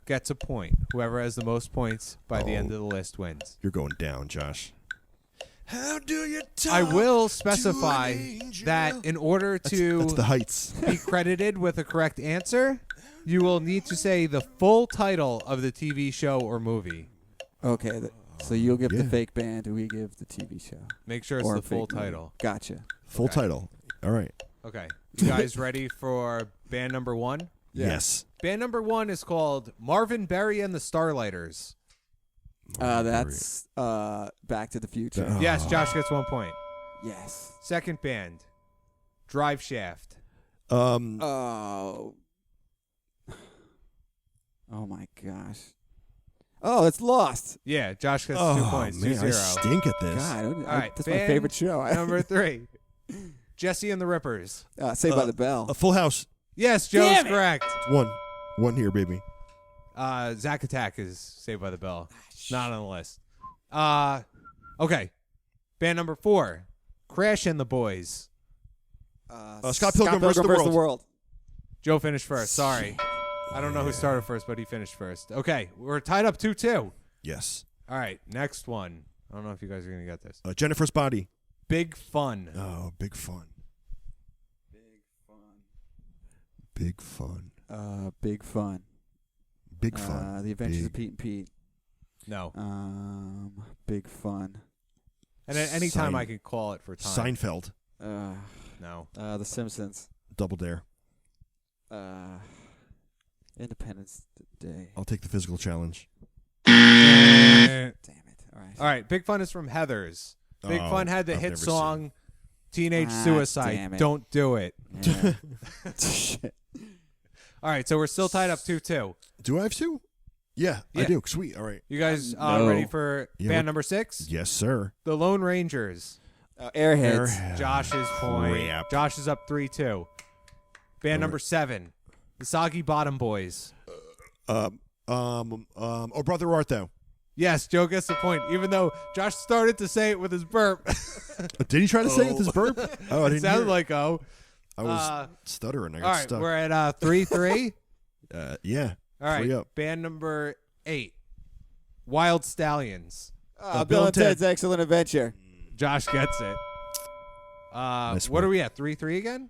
gets a point. Whoever has the most points by the end of the list wins. You're going down, Josh. How do you talk I will to specify an angel? that in order to That's the heights. be credited with a correct answer, you will need to say the full title of the TV show or movie. Okay, so you'll give Yeah. the fake band, we give the TV show. Make sure it's Or the a fake full movie. title. Gotcha. Full title. All right. Okay. You guys ready for band number one? Yeah. Yes. Band number one is called Marvin Berry and the Starlighters. That's Back to the Future. Oh. Yes, Josh gets 1 point. Yes. Second band, Drive Shaft. Oh. Oh my gosh. Oh, it's Lost. Yeah, Josh gets Oh, 2 points. man, 2-0. I stink at this. God, All right, that's my band favorite show. Number three, Jesse and the Rippers. Saved by the Bell. A Full House. Yes, Joe's correct. One here, baby. Zack Attack is Saved by the Bell. Not on the list. Okay. Band number four, Crash and the Boys. Scott Pilgrim versus the World. Joe finished first. Sorry. I don't know who started first, but he finished first. Okay, we're tied up 2-2. Yes. All right, next one. I don't know if you guys are going to get this. Jennifer's Body. Big Fun. Oh, big fun. Big fun. Big Fun. Big fun. The Adventures Big. of Pete and Pete. No. Big Fun. And at any time I can call it for time. Seinfeld. No. The Simpsons. Double Dare. Independence Day. I'll take the physical challenge. Damn it. All right. All right, Big Fun is from Heathers. Big Oh, Fun had the I've hit never seen song Teenage Ah, Suicide. damn it. Don't do it. Yeah. Shit. All right, so we're still tied up 2-2. Do I have two? Yeah, I Yeah. do. Sweet. All right. You guys No. ready for Yeah, band what- number 6? Yes, sir. The Lone Rangers. Airheads. Josh's point. Crap. Josh is up 3-2. Band number 7. The Soggy Bottom Boys. Oh, Brother Art Thou. Yes, Joe gets the point, even though Josh started to say it with his burp. Did he try to say it with his burp? Oh, I It didn't sounded hear. like oh. I was stuttering. I All got right, stuck. we're at 3-3. Yeah. All right, 3 up. band number 8. Wild Stallions. Bill and Ted's Excellent Adventure. Josh gets it. Nice What one. are we at? 3-3 again?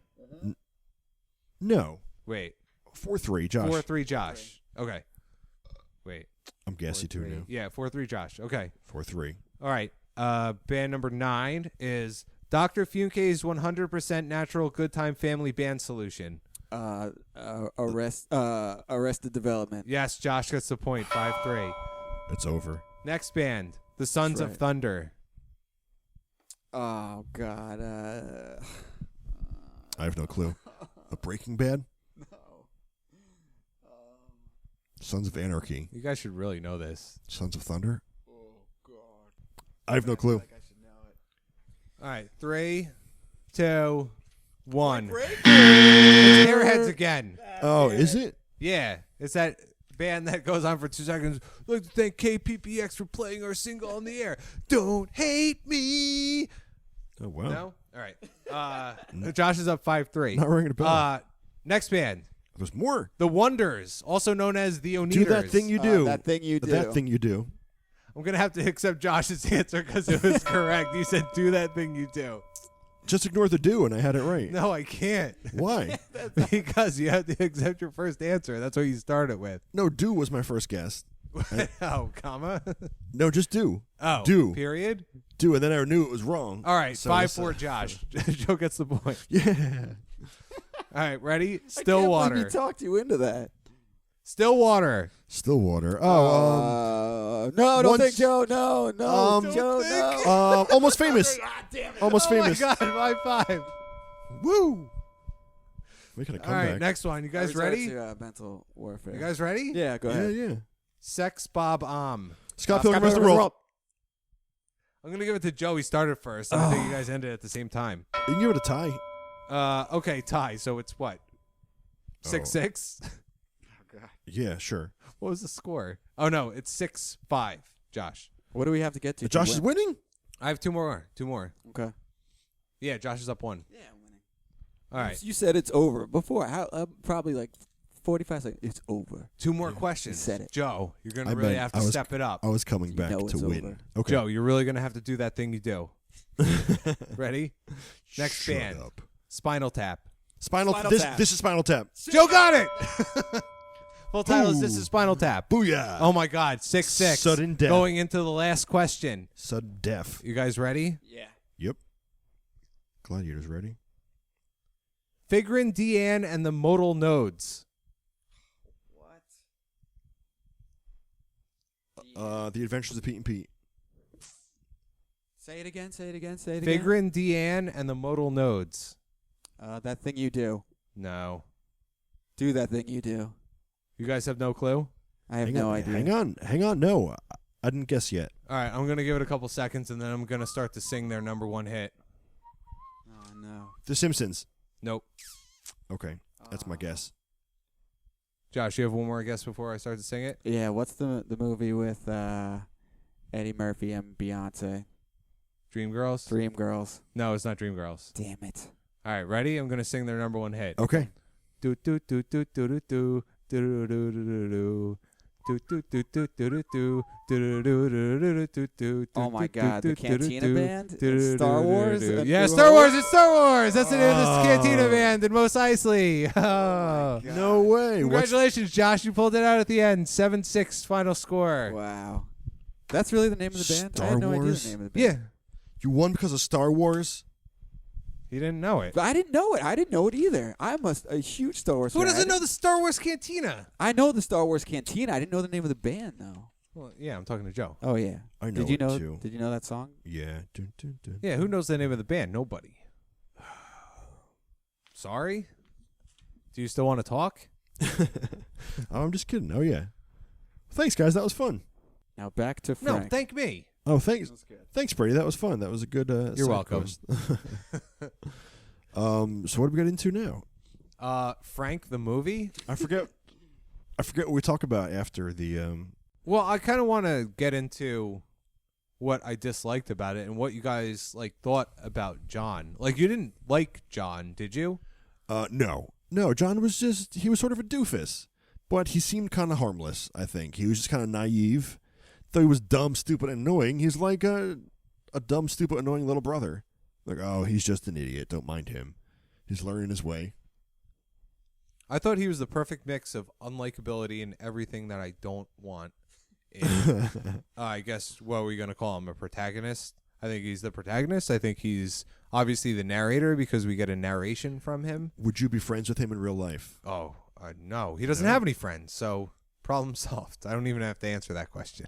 No. Wait. 4-3, Josh. 4-3 Josh. Okay. Wait. I'm gassy too now. Yeah, 4-3 Josh. Okay. 4-3. All right. Band number 9 is Dr. Funke's 100% natural good time family band solution. Arrested Development. Yes, Josh gets the point. 5-3. It's over. Next band, the Sons of right. Thunder. Oh God. I have no clue. A Breaking Bad? No. Sons of Anarchy. You guys should really know this. Sons of Thunder? Oh God. I have no clue. I should know it. All right, 3, 2, 1. It's Airheads again. Oh, is it? Yeah, it's that band that goes on for 2 seconds. I'd like to thank KPPX for playing our single on the air. Don't hate me. Oh, wow. No? All right. Josh is up 5-3. Not ringing a bell. Next band, There's more. The Wonders, also known as the Oneaters. Do that thing you do. That thing you do. That thing you do. I'm going to have to accept Josh's answer because it was correct. He said, do that thing you do. Just ignore the do, and I had it right. No, I can't. Why? Because you have to accept your first answer. That's what you started with. No, do was my first guess. Oh, comma? No, just do. Oh, Do. period? Do, and then I knew it was wrong. All right, So 5-4 Josh. Joe gets the point. Yeah. All right, ready? I can't Stillwater. believe he talked you into that. Stillwater. Stillwater. Oh, no, don't once- think Joe. No, Joe, no. Almost famous. Almost famous. Oh, my God, 5-5. Woo. Making a All right, comeback. next one. You guys I resort ready? To, mental warfare. You guys ready? Yeah, go Yeah, ahead. yeah. Sex Bob Om. Scott Pilgrim has the roll. I'm going to give it to Joe. He started first. I think you guys ended at the same time. You can give it a tie. Okay, tie. So it's what? 6-6? Yeah, sure. What was the score? Oh, no. It's 6-5, Josh. What do we have to get to? Josh is winning? I have two more. Okay. Yeah, Josh is up 1. Yeah, I'm winning. All right. You said it's over before. How? Probably like 45 seconds. It's over. 2 more questions. said it. Joe, you're going to I really meant have to I was- step it up. I was coming back know to it's win. over. Okay. Joe, you're really going to have to do that thing you do. Ready? Next Shut band. up. Spinal Tap. Spinal Tap. This is Spinal Tap. Joe got it! Full title is This Ooh. is Spinal Tap. Booyah. Oh, my God. 6-6. Sudden death. Going into the last question. Sudden death. You guys ready? Yeah. Yep. Gladiators ready? Figrin, Deanne, and the Modal Nodes. What? The Adventures of Pete and Pete. Say it again. Say it again. Say it again. Figrin, Deanne, and the Modal Nodes. That thing you do. No. Do that thing you do. You guys have no clue? I have Hang no on, idea. Hang on. No, I didn't guess yet. All right, I'm going to give it a couple seconds, and then I'm going to start to sing their number 1 hit. Oh no. The Simpsons. Nope. Okay, that's my guess. Josh, you have one more guess before I start to sing it? Yeah. What's the movie with Eddie Murphy and Beyonce? Dreamgirls? Dreamgirls. No, it's not Dreamgirls. Damn it. All right, ready? I'm going to sing their number 1 hit. Okay. Do do do do do do do do do do do do. Do do do do do do do do do do do do. Oh my God, the Cantina Band in Star Wars? Yeah, Star Wars. It's Star Wars. That's the name of this Cantina Band in Mos Eisley. Oh. No way. Congratulations, Josh. You pulled it out at the end. 7-6 final score. Wow. That's really the name of the band? I Star had no idea Wars? the name of the band. Yeah. You won because of Star Wars? He didn't know it. But I didn't know it. I didn't know it either. I'm a huge Star Wars Who fan. doesn't know the Star Wars Cantina? I know the Star Wars Cantina. I didn't know the name of the band, though. Well, yeah, I'm talking to Joe. Oh, yeah. I know Did you it, know? too. Did you know that song? Yeah. Dun, dun, dun. Yeah, who knows the name of the band? Nobody. Sorry? Do you still want to talk? Oh, I'm just kidding. Oh, yeah. Thanks, guys. That was fun. Now back to No, Frank. thank me. Oh, thanks. Thanks, Brady. That was fun. That was a good You're side welcome. quest. So what do we get into now? Frank the movie? I forget what we talk about after the Well, I kind of want to get into what I disliked about it and what you guys thought about John. Like, you didn't like John, did you? No, John was he was sort of a doofus, but he seemed kind of harmless, I think. He was just kind of naive. Though he was dumb, stupid, and annoying, he's like a dumb, stupid, annoying little brother. Like, oh, he's just an idiot. Don't mind him. He's learning his way. I thought he was the perfect mix of unlikability and everything that I don't want in, I guess, what were we going to call him, a protagonist? I think he's the protagonist. I think he's obviously the narrator because we get a narration from him. Would you be friends with him in real life? Oh, no. He doesn't have any friends, so problem solved. I don't even have to answer that question.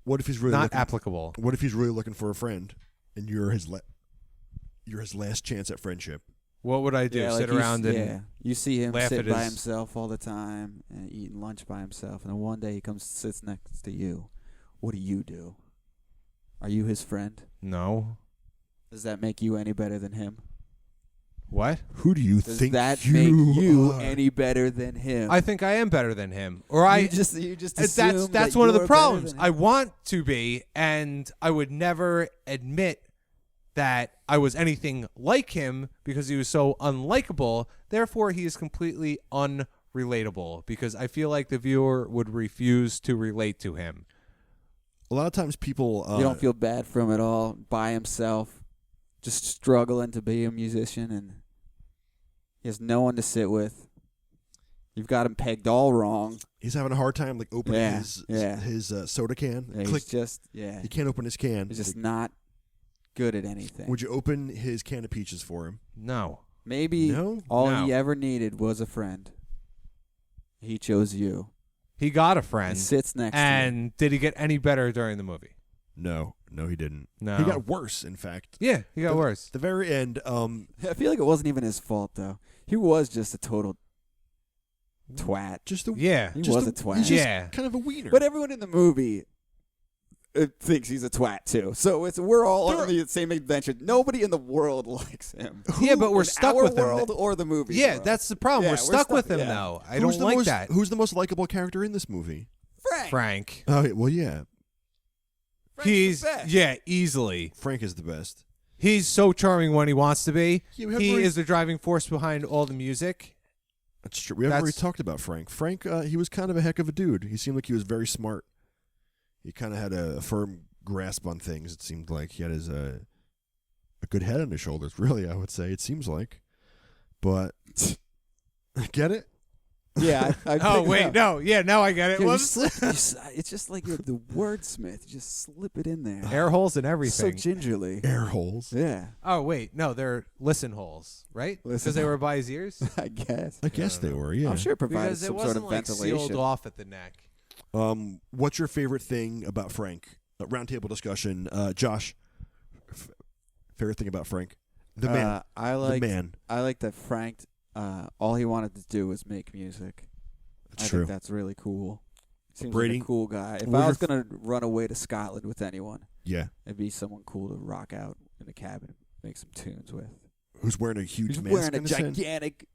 What if he's really not applicable? What if he's really looking for a friend, and you're his last chance at friendship? What would I do? Yeah, Sit around and you see him laugh sit at by his... himself all the time and eating lunch by himself, and then one day he comes sits next to you. What do? Are you his friend? No. Does that make you any better than him? What? Who do you Does think that you make you are? any better than him? I think I am better than him, or you just assume that's that one of the you're better problems. than him. I want to be, and I would never admit that I was anything like him because he was so unlikable. Therefore, he is completely unrelatable because I feel like the viewer would refuse to relate to him. A lot of times people... you don't feel bad for him at all, by himself, just struggling to be a musician, and he has no one to sit with. You've got him pegged all wrong. He's having a hard time like opening his soda can. Yeah, Click. He can't open his can. He's just not good at anything. Would you open his can of peaches for him? No. Maybe No? all No. he ever needed was a friend. He chose you. He got a friend. He sits next to you. And did he get any better during the movie? No, he didn't. No. He got worse, in fact. Yeah, he got worse. The very end, I feel like it wasn't even his fault, though. He was just a total twat. Yeah. He was a twat. He's just Yeah. kind of a wiener. But everyone in the movie thinks he's a twat, too. So we're all on the same adventure. Nobody in the world likes him. Yeah, but we're In stuck our with him. world or the movie. Yeah, world. that's the problem. Yeah, we're stuck with him, yeah. though. I Who's don't the like most, that. Who's the most likable character in this movie? Frank. Oh, well, yeah. Frank's the best. Yeah, easily. Frank is the best. He's so charming when he wants to be. Yeah, we have He already- is the driving force behind all the music. That's true. We haven't already talked about Frank. Frank, he was kind of a heck of a dude. He seemed like he was very smart. He kind of had a firm grasp on things. It seemed like he had his a good head on his shoulders. Really, I would say it seems like. But get it? Yeah. I Oh, picked wait, it up. no. Yeah, now I get it. Yeah, Whoops. it's just like you're the wordsmith. You just slip it in there. Air holes and So everything. gingerly. Air holes. Yeah, Oh, wait. No, they're listen holes, right? Because they were by his ears? I guess. I guess they were, yeah. I'm sure it provided Because it some wasn't sort of like ventilation. sealed off at the neck. What's your favorite thing about Frank? Roundtable discussion. Josh, favorite thing about Frank? The man. I like the man. I like that Frank. All he wanted to do was make music. That's I true. think that's really cool. Seems Brady, like a cool guy. If what I was was gonna run away to Scotland with anyone, Yeah. it'd be someone cool to rock out in a cabin, and make some tunes with. Who's wearing a huge He's mask wearing a on his head? gigantic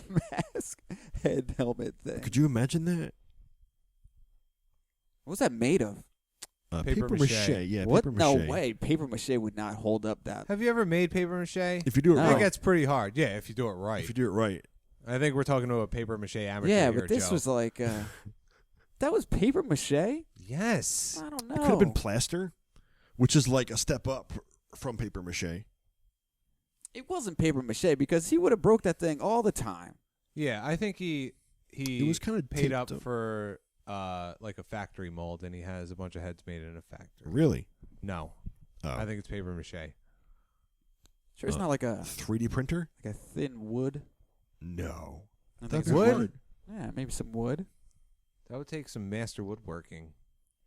mask, head, helmet thing. Could you imagine that? What was that made of? Paper mache. mache. Yeah, What? paper No mache. way. Paper mache would not hold up that. Have you ever made paper mache? If you do it No. I think right. that's pretty hard. Yeah, if you do it right. If you do it right. I think we're talking about paper mache amateur Yeah, here, but this Joe. was like that was paper mache. Yes. I don't know. It could have been plaster, which is like a step up from paper mache. It wasn't paper mache because he would have broke that thing all the time. Yeah, I think he It was kind of paid up for like a factory mold, and he has a bunch of heads made in a factory. Really? No, Oh. I think it's paper mache. Sure, it's not like a 3D printer? like a thin wood. No. I think That's it's wood? hard. Yeah, maybe some wood. That would take some master woodworking.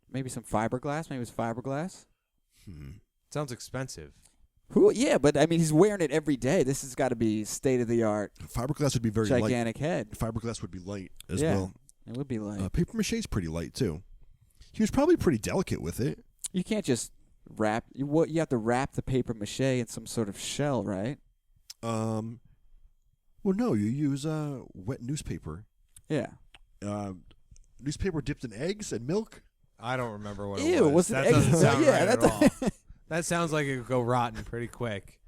Maybe some fiberglass. Maybe it's fiberglass. Sounds expensive. Who? Yeah, but I mean, he's wearing it every day. This has got to be state of the art, Fiberglass would be very gigantic head. light. Fiberglass would be light as Yeah. well. It would be like Paper mache is pretty light too. He was probably pretty delicate with it. you can't just wrap. You have to wrap the paper mache in some sort of shell, right? Well, no, you use wet newspaper. Yeah. Newspaper dipped in eggs and milk. I don't remember what Ew, it was. was it That egg- doesn't sound yeah, right that at all. That sounds like it could go rotten pretty quick.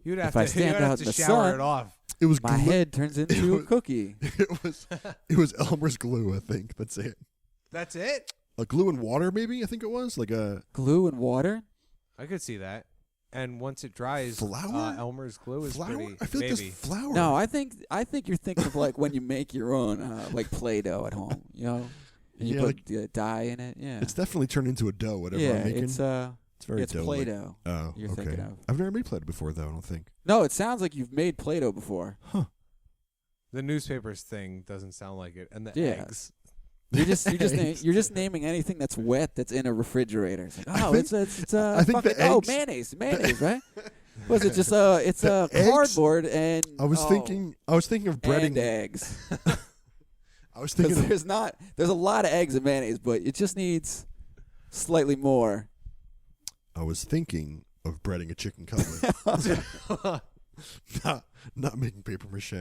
You'd have If I to, stand you'd have out to in the shower sun- it off. It was My head turns into a cookie. It was Elmer's glue, I think. That's it. That's it? A glue and water, maybe. I think it was like a Glue and water. I could see that. And once it dries, Flour? Elmer's glue is flour. pretty. I feel like maybe. there's flour. No, I think you're thinking of like when you make your own like Play-Doh at home. You know, And you put dye in it. Yeah. It's definitely turned into a dough. Whatever I'm making. It's very it's dough-like. Play-Doh. Oh, you're okay. thinking of. I've never made Play-Doh before, though. I don't think. No, it sounds like you've made Play-Doh before. Huh. The newspapers thing doesn't sound like it, and the eggs. You're just naming anything that's wet that's in a refrigerator. It's like, oh, it's I think the eggs, mayonnaise, right? Was it just it's cardboard and I was thinking of breading and eggs. I was thinking there's a lot of eggs in mayonnaise, but it just needs slightly more. I was thinking of breading a chicken cutlet. not making paper mache.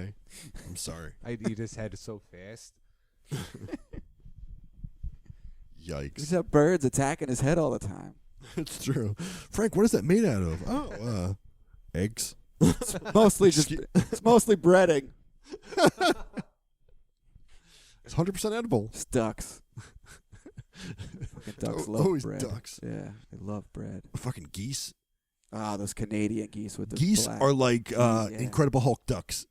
I'm sorry. I'd eat his head so fast. Yikes. He's got birds attacking his head all the time. It's true. Frank, what is that made out of? Oh, eggs. It's mostly breading. It's 100% edible. It's ducks. Fucking ducks love always bread. ducks. Yeah, they love bread. Fucking geese. Ah, those Canadian geese with the Geese black. are like Incredible Hulk ducks.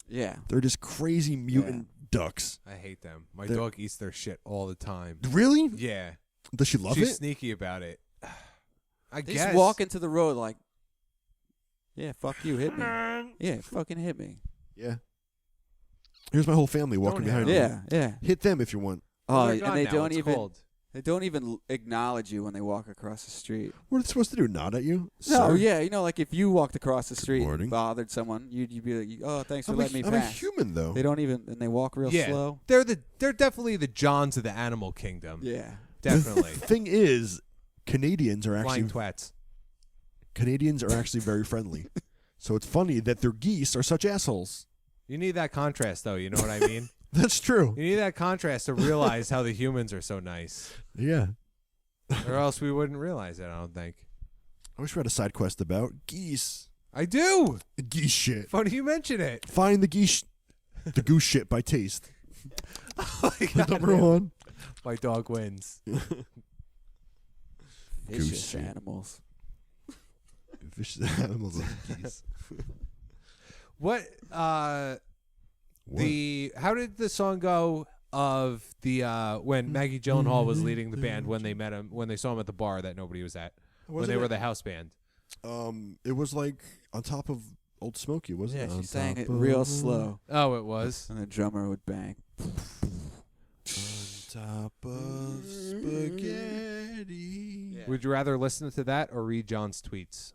Yeah. They're just crazy mutant ducks. I hate them. My dog eats their shit all the time. Really? Yeah. Does she love She's it? sneaky about it. I They guess. just walk into the road like, yeah, fuck you, hit me. Yeah, fucking hit me. Yeah. Here's my whole family walking behind me. Yeah. Hit them if you want. Oh, they're and gone they now. don't It's even cold. they don't even acknowledge you when they walk across the street. What are they supposed to do? Nod at you? No, Sir? yeah, like if you walked across the street morning. and bothered someone, you'd be like, oh, thanks for I'm letting me a pass. human, though. They don't even, and they walk real slow. They're definitely the Johns of the animal kingdom. Yeah. Definitely. The thing is, Canadians are Flying actually twats. very friendly. So it's funny that their geese are such assholes. You need that contrast, though. You know what I mean? That's true. You need that contrast to realize how the humans are so nice. Yeah. Or else we wouldn't realize it, I don't think. I wish we had a side quest about geese. I do. Geese shit. Funny you mention it. Find the goose shit by taste. Oh my God, Number yeah. one. My dog wins. Vicious animals. Vicious animals like geese. What? How did the song go of the when Maggie Gyllenhaal was leading the band when they saw him at the bar that nobody was at when they were the house band? It was like on top of Old Smokey, wasn't it? Yeah, On she sang top it of- real slow, Oh, it was. and the drummer would bang. On top of spaghetti. Yeah. Would you rather listen to that or read John's tweets?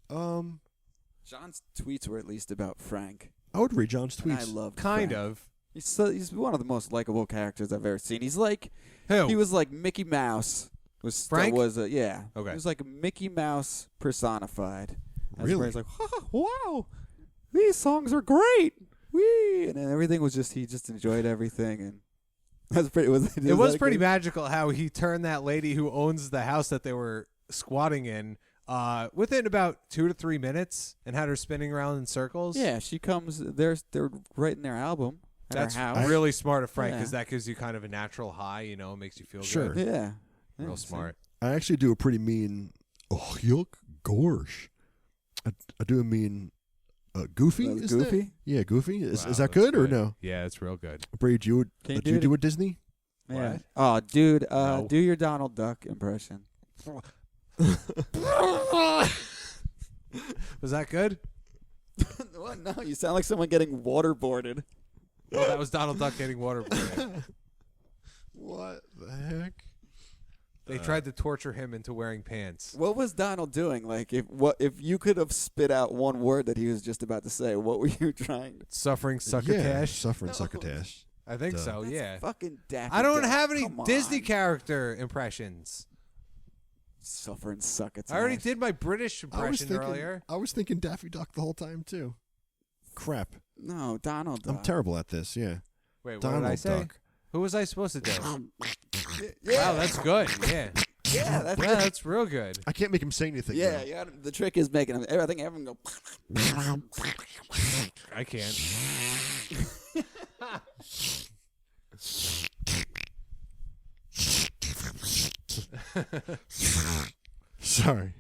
John's tweets were at least about Frank. I would read John's And I tweets. love Kind Frank. of. He's one of the most likable characters I've ever seen. He's like Who? he was like Mickey Mouse. Frank? Yeah. Okay. He was like Mickey Mouse personified. That's Really? where he's like, wow, these songs are great. Wee, and then everything was just he just enjoyed everything, and that's pretty. It was pretty magical how he turned that lady who owns the house that they were squatting in within about 2 to 3 minutes and had her spinning around in circles. Yeah, she comes. They're writing their album at That's her house. really smart of Frank because Yeah. that gives you kind of a natural high, makes you feel Sure. good. Yeah. Real Yeah, smart. I actually do a pretty mean. Oh, yuck, gorsh. I do a mean. Goofy? That was isn't it? Goofy? Yeah, Goofy. Is Wow, that that's good or no? Yeah, it's real good. Brady, do you Can you do you do do it? a Disney? Yeah. What? Oh, dude, No. do your Donald Duck impression. Was that good? What? No, you sound like someone getting waterboarded. Oh, that was Donald Duck getting waterboarded. What the heck? They tried to torture him into wearing pants. What was Donald doing? Like, if you could have spit out one word that he was just about to say, what were you trying to? Suffering succotash? Suffering succotash. I think Duh. so, That's yeah. fucking Daffy I don't Duck. have any Come Disney on. character impressions. Suffering succotash. I already did my British I was impression earlier. I was thinking Daffy Duck the whole time too. Crap. No, Donald Duck. I'm terrible at this. Yeah. Wait, what Donald did I say? Duck. Who was I supposed to do? Yeah. Wow, that's good. Yeah. Yeah, that's Yeah, that's real good. I can't make him say anything. yeah, though. yeah. The trick is making him. I think everyone go. I can't. Sorry.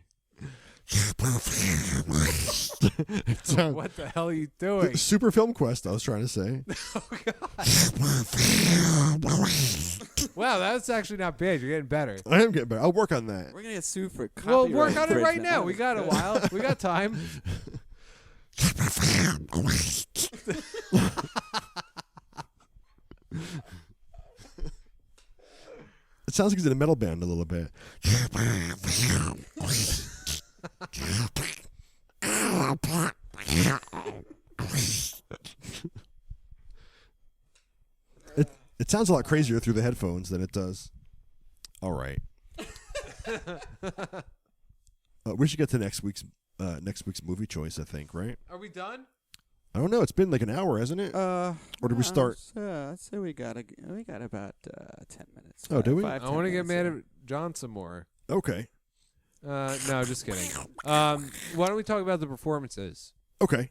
What the hell are you doing? Super Film Quest, I was trying to say. Oh, God. Wow, that's actually not bad. You're getting better. I am getting better. I'll work on that. We're gonna get sued for Well, copyright. work on it right infringement. now. We got a while. We got time. It sounds like he's in a metal band a little bit. It sounds a lot crazier through the headphones than it does. All right. We should get to next week's movie choice, I think, right? Are we done? I don't know. It's been like an hour, hasn't it? Or did we start? I'd say we got about 10 minutes. Oh, do we? I want to get mad at John some more. Okay. No, just kidding. Why don't we talk about the performances? Okay.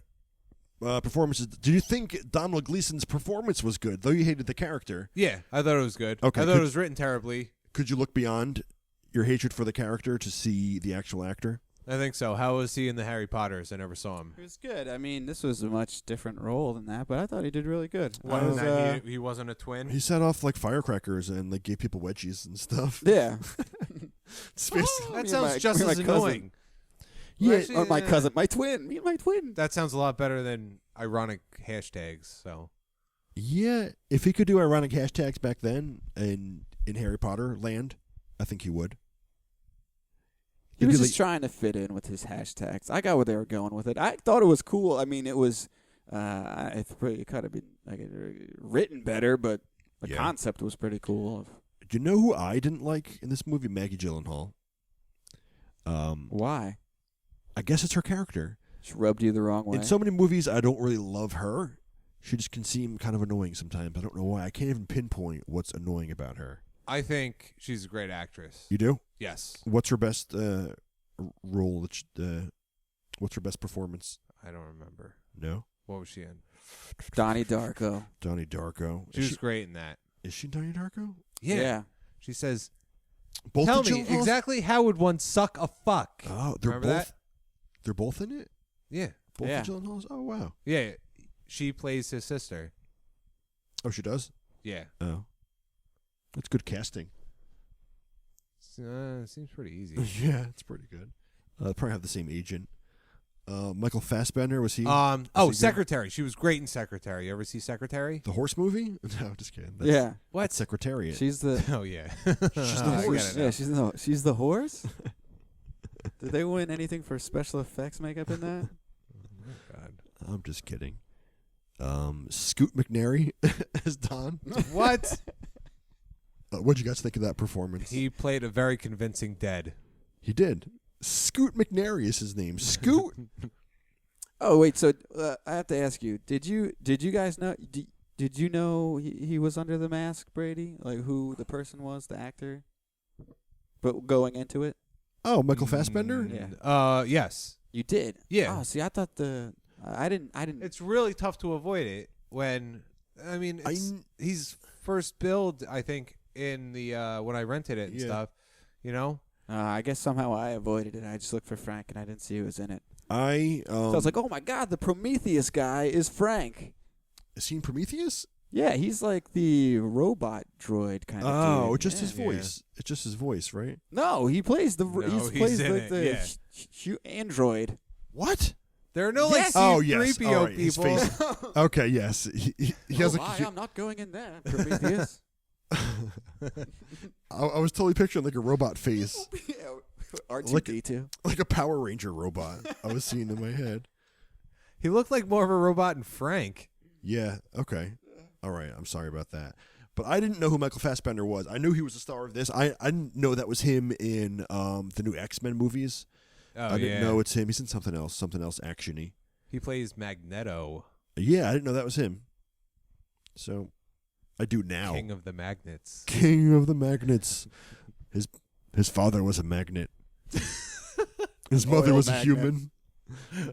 Performances. Did you think Donald Gleason's performance was good, though you hated the character? Yeah, I thought it was good. Okay, I thought it was written terribly. Could you look beyond your hatred for the character to see the actual actor? I think so. How was he in the Harry Potters? I never saw him. It was good. I mean, this was a much different role than that, but I thought he did really good. Why was that? He wasn't a twin? He set off like firecrackers and like gave people wedgies and stuff. Yeah. It's basically- That Me sounds and just my as cousin. annoying. Yeah, Actually, Or my cousin, my twin. Me and my twin. That sounds a lot better than ironic hashtags. So yeah. If he could do ironic hashtags back then in Harry Potter land, I think he would. He was It'd be just trying to fit in with his hashtags. I got where they were going with it. I thought it was cool. I mean, it was. It could have been written better, but the Yeah. concept was pretty cool. Do you know who I didn't like in this movie? Maggie Gyllenhaal. Why? I guess it's her character. She rubbed you the wrong way. In so many movies, I don't really love her. She just can seem kind of annoying sometimes. I don't know why. I can't even pinpoint what's annoying about her. I think she's a great actress. You do? Yes. What's her best role? What's her best performance? I don't remember. No? What was she in? Donnie Darko. Donnie Darko. She was great in that. Is she Donnie Darko? Yeah. She says, Both "Tell the me Gyllenhaals? exactly how would one suck a fuck?" Oh, they're Remember both. that? They're both in it. Yeah. Both Yeah. the Gyllenhaals. Oh wow. Yeah. She plays his sister. Oh, she does. Yeah. Oh, that's good casting. Seems pretty easy. Yeah, it's pretty good. They probably have the same agent. Michael Fassbender, was he? Oh, Was he good? Secretary. She was great in Secretary. You ever see Secretary? The horse movie? No, just kidding. Yeah. What? Secretariat. She's the. Oh yeah. She's the I horse. get it now. She's the horse. Did they win anything for special effects makeup in that? Oh, God. I'm just kidding. Scoot McNairy as Don. What? What'd you guys think of that performance? He played a very convincing dead. He did. Scoot McNairy is his name. Scoot. Oh wait, so I have to ask you: Did you guys know? Did you know he was under the mask, Brady? Like who the person was, the actor? But going into it, Oh, Michael Fassbender. Yeah. Yes. you did. Yeah. Oh, see, I thought I didn't. It's really tough to avoid it when he's first billed, I think, in the when I rented it and Yeah. stuff. You know? I guess somehow I avoided it. I just looked for Frank, and I didn't see who was in it. So So I was like, oh my god, the Prometheus guy is Frank. is he in Prometheus? Yeah, he's like the robot droid kind of. Oh, dude. it's just Yeah. his voice. It's just his voice, right? No, he plays the. No, he he's plays in like it, the yeah. android. What? There are no Yes. Oh, like yes. C-3PO All right, his people. face. Okay, yes. He has like. I'm not going in there, Prometheus. I was totally picturing like a robot face, R2D2. like a Power Ranger robot. I was seeing in my head. He looked like more of a robot than Frank. Yeah. Okay. All right. I'm sorry about that. But I didn't know who Michael Fassbender was. I knew he was the star of this. I didn't know that was him in the new X-Men movies. Oh, I didn't know it's him. He's in something else actiony. He plays Magneto, Yeah, I didn't know that was him. So I do now. King of the Magnets. King of the Magnets. His father was a magnet. His mother Oil was a magnet. human.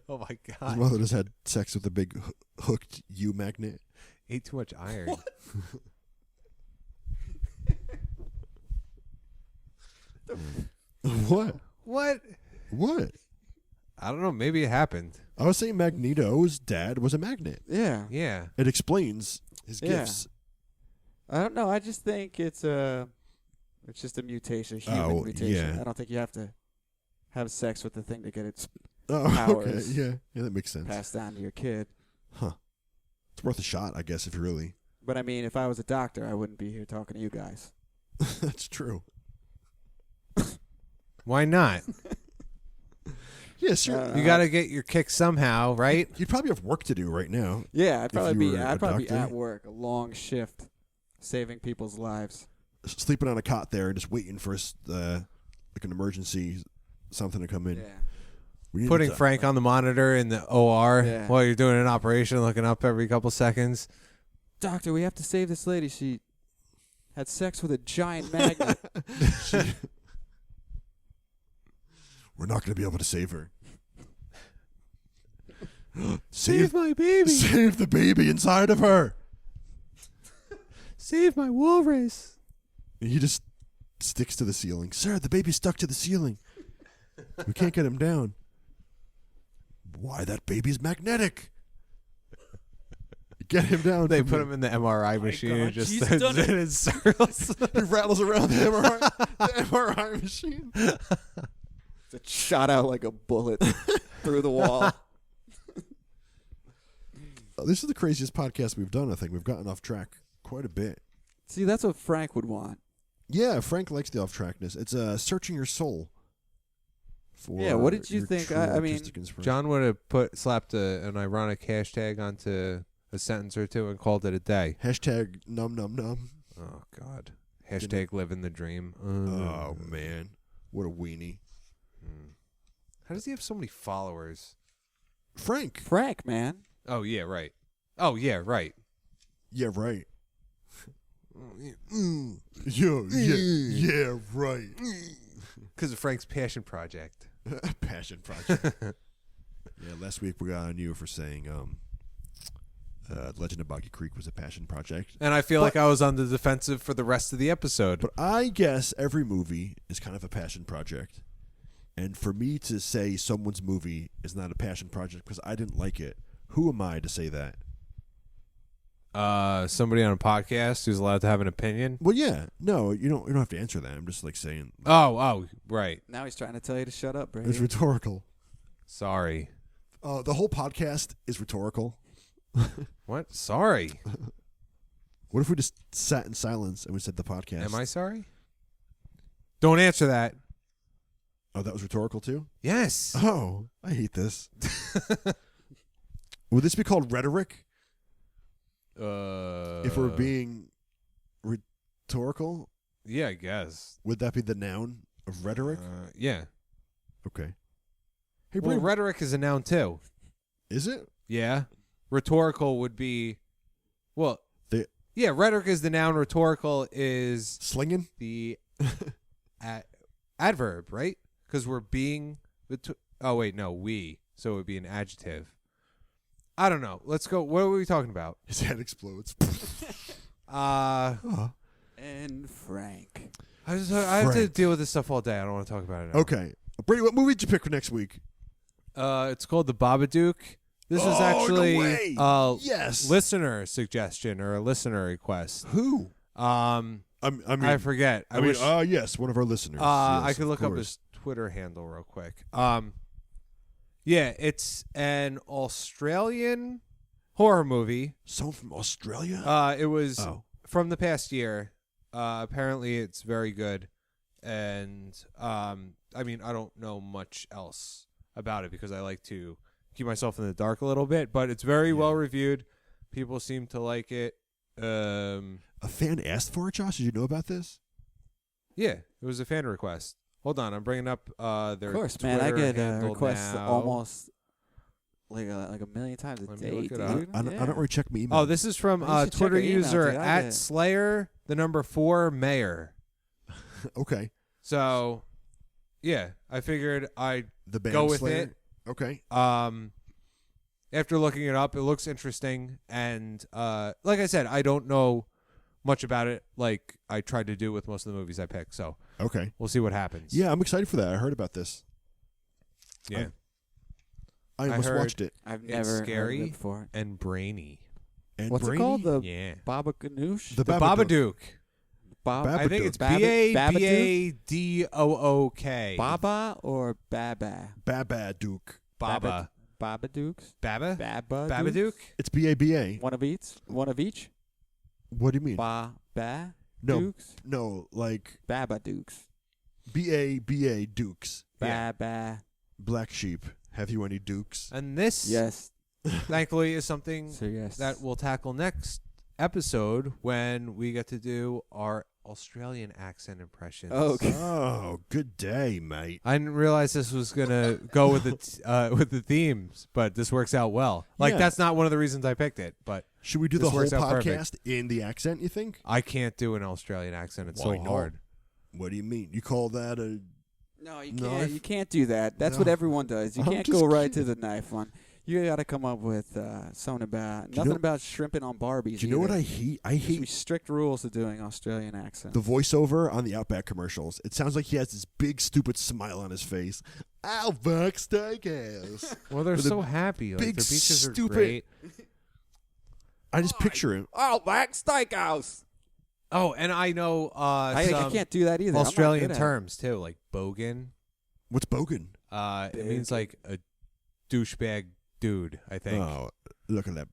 Oh my His God! mother just had sex with a big hooked U magnet. Ate too much iron. What? What? What? I don't know. Maybe it happened. I was saying Magneto's dad was a magnet. Yeah. Yeah. It explains his Yeah. gifts. I don't know. I just think it's just a mutation, a human mutation. yeah. I don't think you have to have sex with the thing to get its Oh, okay. powers Yeah, that makes sense. passed down to your kid. Huh. It's worth a shot, I guess, if you really. But I mean, if I was a doctor, I wouldn't be here talking to you guys. That's true. Why not? Yeah, sure. You got to get your kick somehow, right? You'd probably have work to do right now. Yeah, I'd probably you be. were a I'd probably be doctor. at work, a long shift, saving people's lives. Sleeping on a cot there and just waiting for like an emergency, something to come in. Yeah. We need Putting to- Frank on the monitor in the OR Yeah. while you're doing an operation, looking up every couple seconds. Doctor, we have to save this lady. She had sex with a giant magnet. We're not going to be able to save her. Save my baby. Save the baby inside of her. Save my walrus. And he just sticks to the ceiling. Sir, the baby's stuck to the ceiling. We can't get him down. Why, that baby's magnetic. Get him down. They put him in the MRI machine and just spins it in circles. He rattles around the MRI machine. It shot out like a bullet through the wall. This is the craziest podcast we've done, I think. We've gotten off track quite a bit. See, that's what Frank would want. Yeah, Frank likes the off-trackness. It's searching your soul. Yeah, what did you your think? true I mean, artistic inspiration. John would have slapped an ironic hashtag onto a sentence or two and called it a day. Hashtag num num num. Oh, God. Hashtag living the dream. Oh, man. What a weenie. How does he have so many followers? Frank. Frank, man. Oh, yeah, right. Oh, yeah, right. Yeah, right. Yeah, right. Because of Frank's passion project. Passion project. Yeah, last week we got on you for saying Legend of Boggy Creek was a passion project. And I feel like I was on the defensive for the rest of the episode. But I guess every movie is kind of a passion project. And for me to say someone's movie is not a passion project because I didn't like it, who am I to say that? Somebody on a podcast who's allowed to have an opinion. Well, yeah. No, you don't have to answer that. I'm just like saying. Oh, right. Now he's trying to tell you to shut up, Brady. It's rhetorical. Sorry. The whole podcast is rhetorical. What? Sorry. What if we just sat in silence and we said the podcast? Am I sorry? Don't answer that. Oh, that was rhetorical too? Yes. Oh, I hate this. Would this be called rhetoric? If we're being rhetorical? Yeah, I guess. Would that be the noun of rhetoric? Yeah. Okay. Hey, Well, Brady, rhetoric is a noun too. is it? Yeah. Rhetorical would be, well, The yeah, rhetoric is the noun. Rhetorical is slinging? the adverb, right? Because we're being, oh, wait, no, we. So it would be an adjective. I don't know. Let's go. What are we talking about? His head explodes. And Frank. I have to Frank. deal with this stuff all day. I don't want to talk about it now. Okay. Brady, what movie did you pick for next week? It's called The Babadook. This is Oh, actually no way. a Yes. listener suggestion or a listener request. Who? I mean, I forget. I wish. yes, one of our listeners. I Yes, could of look up course. his Twitter handle real quick. Yeah, it's an Australian horror movie. Someone from Australia? It was Oh. from the past year. Apparently, it's very good, and I mean, I don't know much else about it because I like to keep myself in the dark a little bit. But it's very well reviewed. People seem to like it. A fan asked for it, Josh? Did you know about this? Yeah, it was a fan request. Hold on, I'm bringing up their Of course, Twitter man. I get handle requests now. almost like a million times a Let me day, look it dude. up. I don't really check my email. Oh, this is from You should check Twitter our email, user dude. I at get- Slayer, the number 4 Mayor. Okay. So, yeah, I figured I'd The band go with Slayer? it. Okay. After looking it up, it looks interesting, and like I said, I don't know much about it. Like I tried to do with most of the movies I picked, so Okay. we'll see what happens. Yeah, I'm excited for that. I heard about this. yeah. I almost heard watched it. I've It's never heard of scary it before. and brainy. And What's Brainy? it called? The Yeah. Baba Ganoush? The The Babadook. Babadook. Baba I think it's Babadook? Babadook. Baba or Baba? Babadook. Baba. Babadooks? Baba? Baba? Babadook? It's BABA. One of each? One of each? What do you mean? Ba No. Dukes? No, like Babadooks. BABA Dukes. Yeah. Baba. Black sheep. Have you any Dukes? And this, Yes. thankfully, is something So yes. that we'll tackle next episode when we get to do our Australian accent impressions. Oh, okay. Oh, good day, mate. I didn't realize this was gonna go with the themes, but this works out well. Like Yeah. that's not one of the reasons I picked it, but Should we do the This whole works out podcast in the accent, you think? I can't do an Australian accent. It's Why so not? hard. What do you mean? You call that a... No, you Knife? can't. You can't do that. That's what No. everyone does. You I'm can't just go right to the knife one. You got to come up with something about nothing know- about shrimping on Barbies. Do you know what either. I hate? I There's hate strict rules to doing Australian accents. the voiceover on the Outback commercials. It sounds like he has this big, stupid smile on his face. Outback Steakhouse. Well, they're With a so happy. Like big, their beaches are stupid- great. I just picture him. Outback Steakhouse. Oh, and I know I some can't do that either. I'm not Australian good at it. terms too, like bogan. What's bogan? It means like a douchebag dude. I think. Oh, look at that.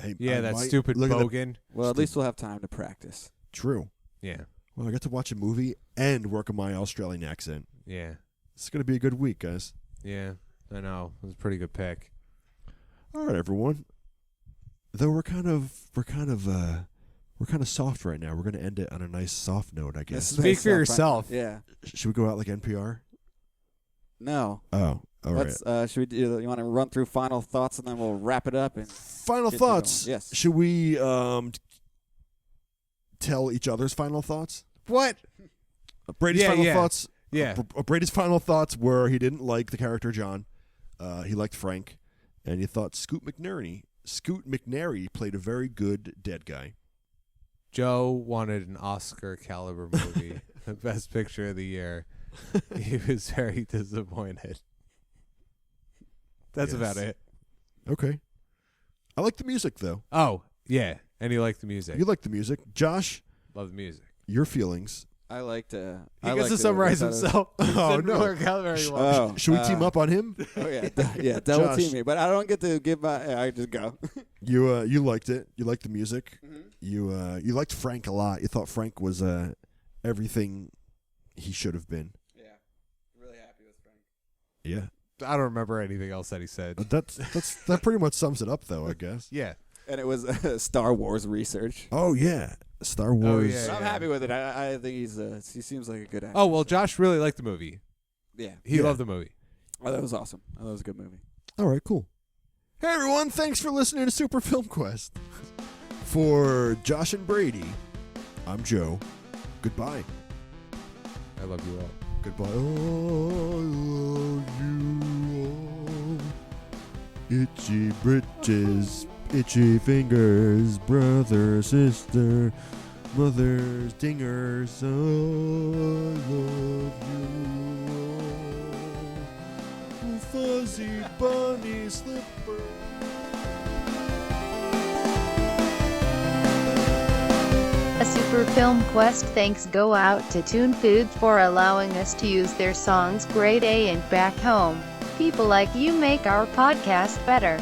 Hey, Yeah, I that might- stupid look at that- bogan. Well, at least we'll have time to practice. True. Yeah, Well, I got to watch a movie and work on my Australian accent. yeah, It's going to be a good week, guys. yeah. I know. It was a pretty good pick. All right, everyone. Though we're kind of soft right now. We're going to end it on a nice soft note, I guess. Speak for yourself. Yeah. Should we go out like NPR? No. Oh, all right. Let's. Should we do? You want to run through final thoughts and then we'll wrap it up and Final get thoughts. going. Yes. Should we tell each other's final thoughts? What? Brady's Yeah, final yeah. thoughts. Yeah. Brady's final thoughts were he didn't like the character John. He liked Frank, and he thought Scoot McNairy played a very good dead guy. Joe wanted an Oscar caliber movie, the best picture of the year. He was very disappointed. That's Yes. about it. Okay. I like the music though. Oh, yeah. And he liked the music. You like the music, Josh? Love the music. Your feelings? I like to. He I gets like to summarize I thought it was- himself. Oh, Didn't no. work out very well. Oh, Should we team up on him? Oh yeah, yeah, double Josh. team me. But I don't get to give my. I just go. You liked it. You liked the music. Mm-hmm. You liked Frank a lot. You thought Frank was everything he should have been. Yeah, really happy with Frank. Yeah. I don't remember anything else that he said. That pretty much sums it up though, I guess. Yeah. And it was Star Wars research. Oh yeah, Star Wars. yeah. But I'm happy with it. I think he seems like a good actor. Oh, well, Josh really liked the movie. Yeah. He Yeah. loved the movie. Oh, that was awesome. Oh, that was a good movie. All right, cool. Hey everyone, thanks for listening to Super Film Quest. For Josh and Brady, I'm Joe. Goodbye. I love you all. Goodbye. I love you all. Itchy britches, itchy fingers, brother, sister, mother's dingers. I love you all. Fuzzy bunny slipper. A Super Film Quest thanks go out to Toon Food for allowing us to use their songs Grade A and Back Home. People like you make our podcast better.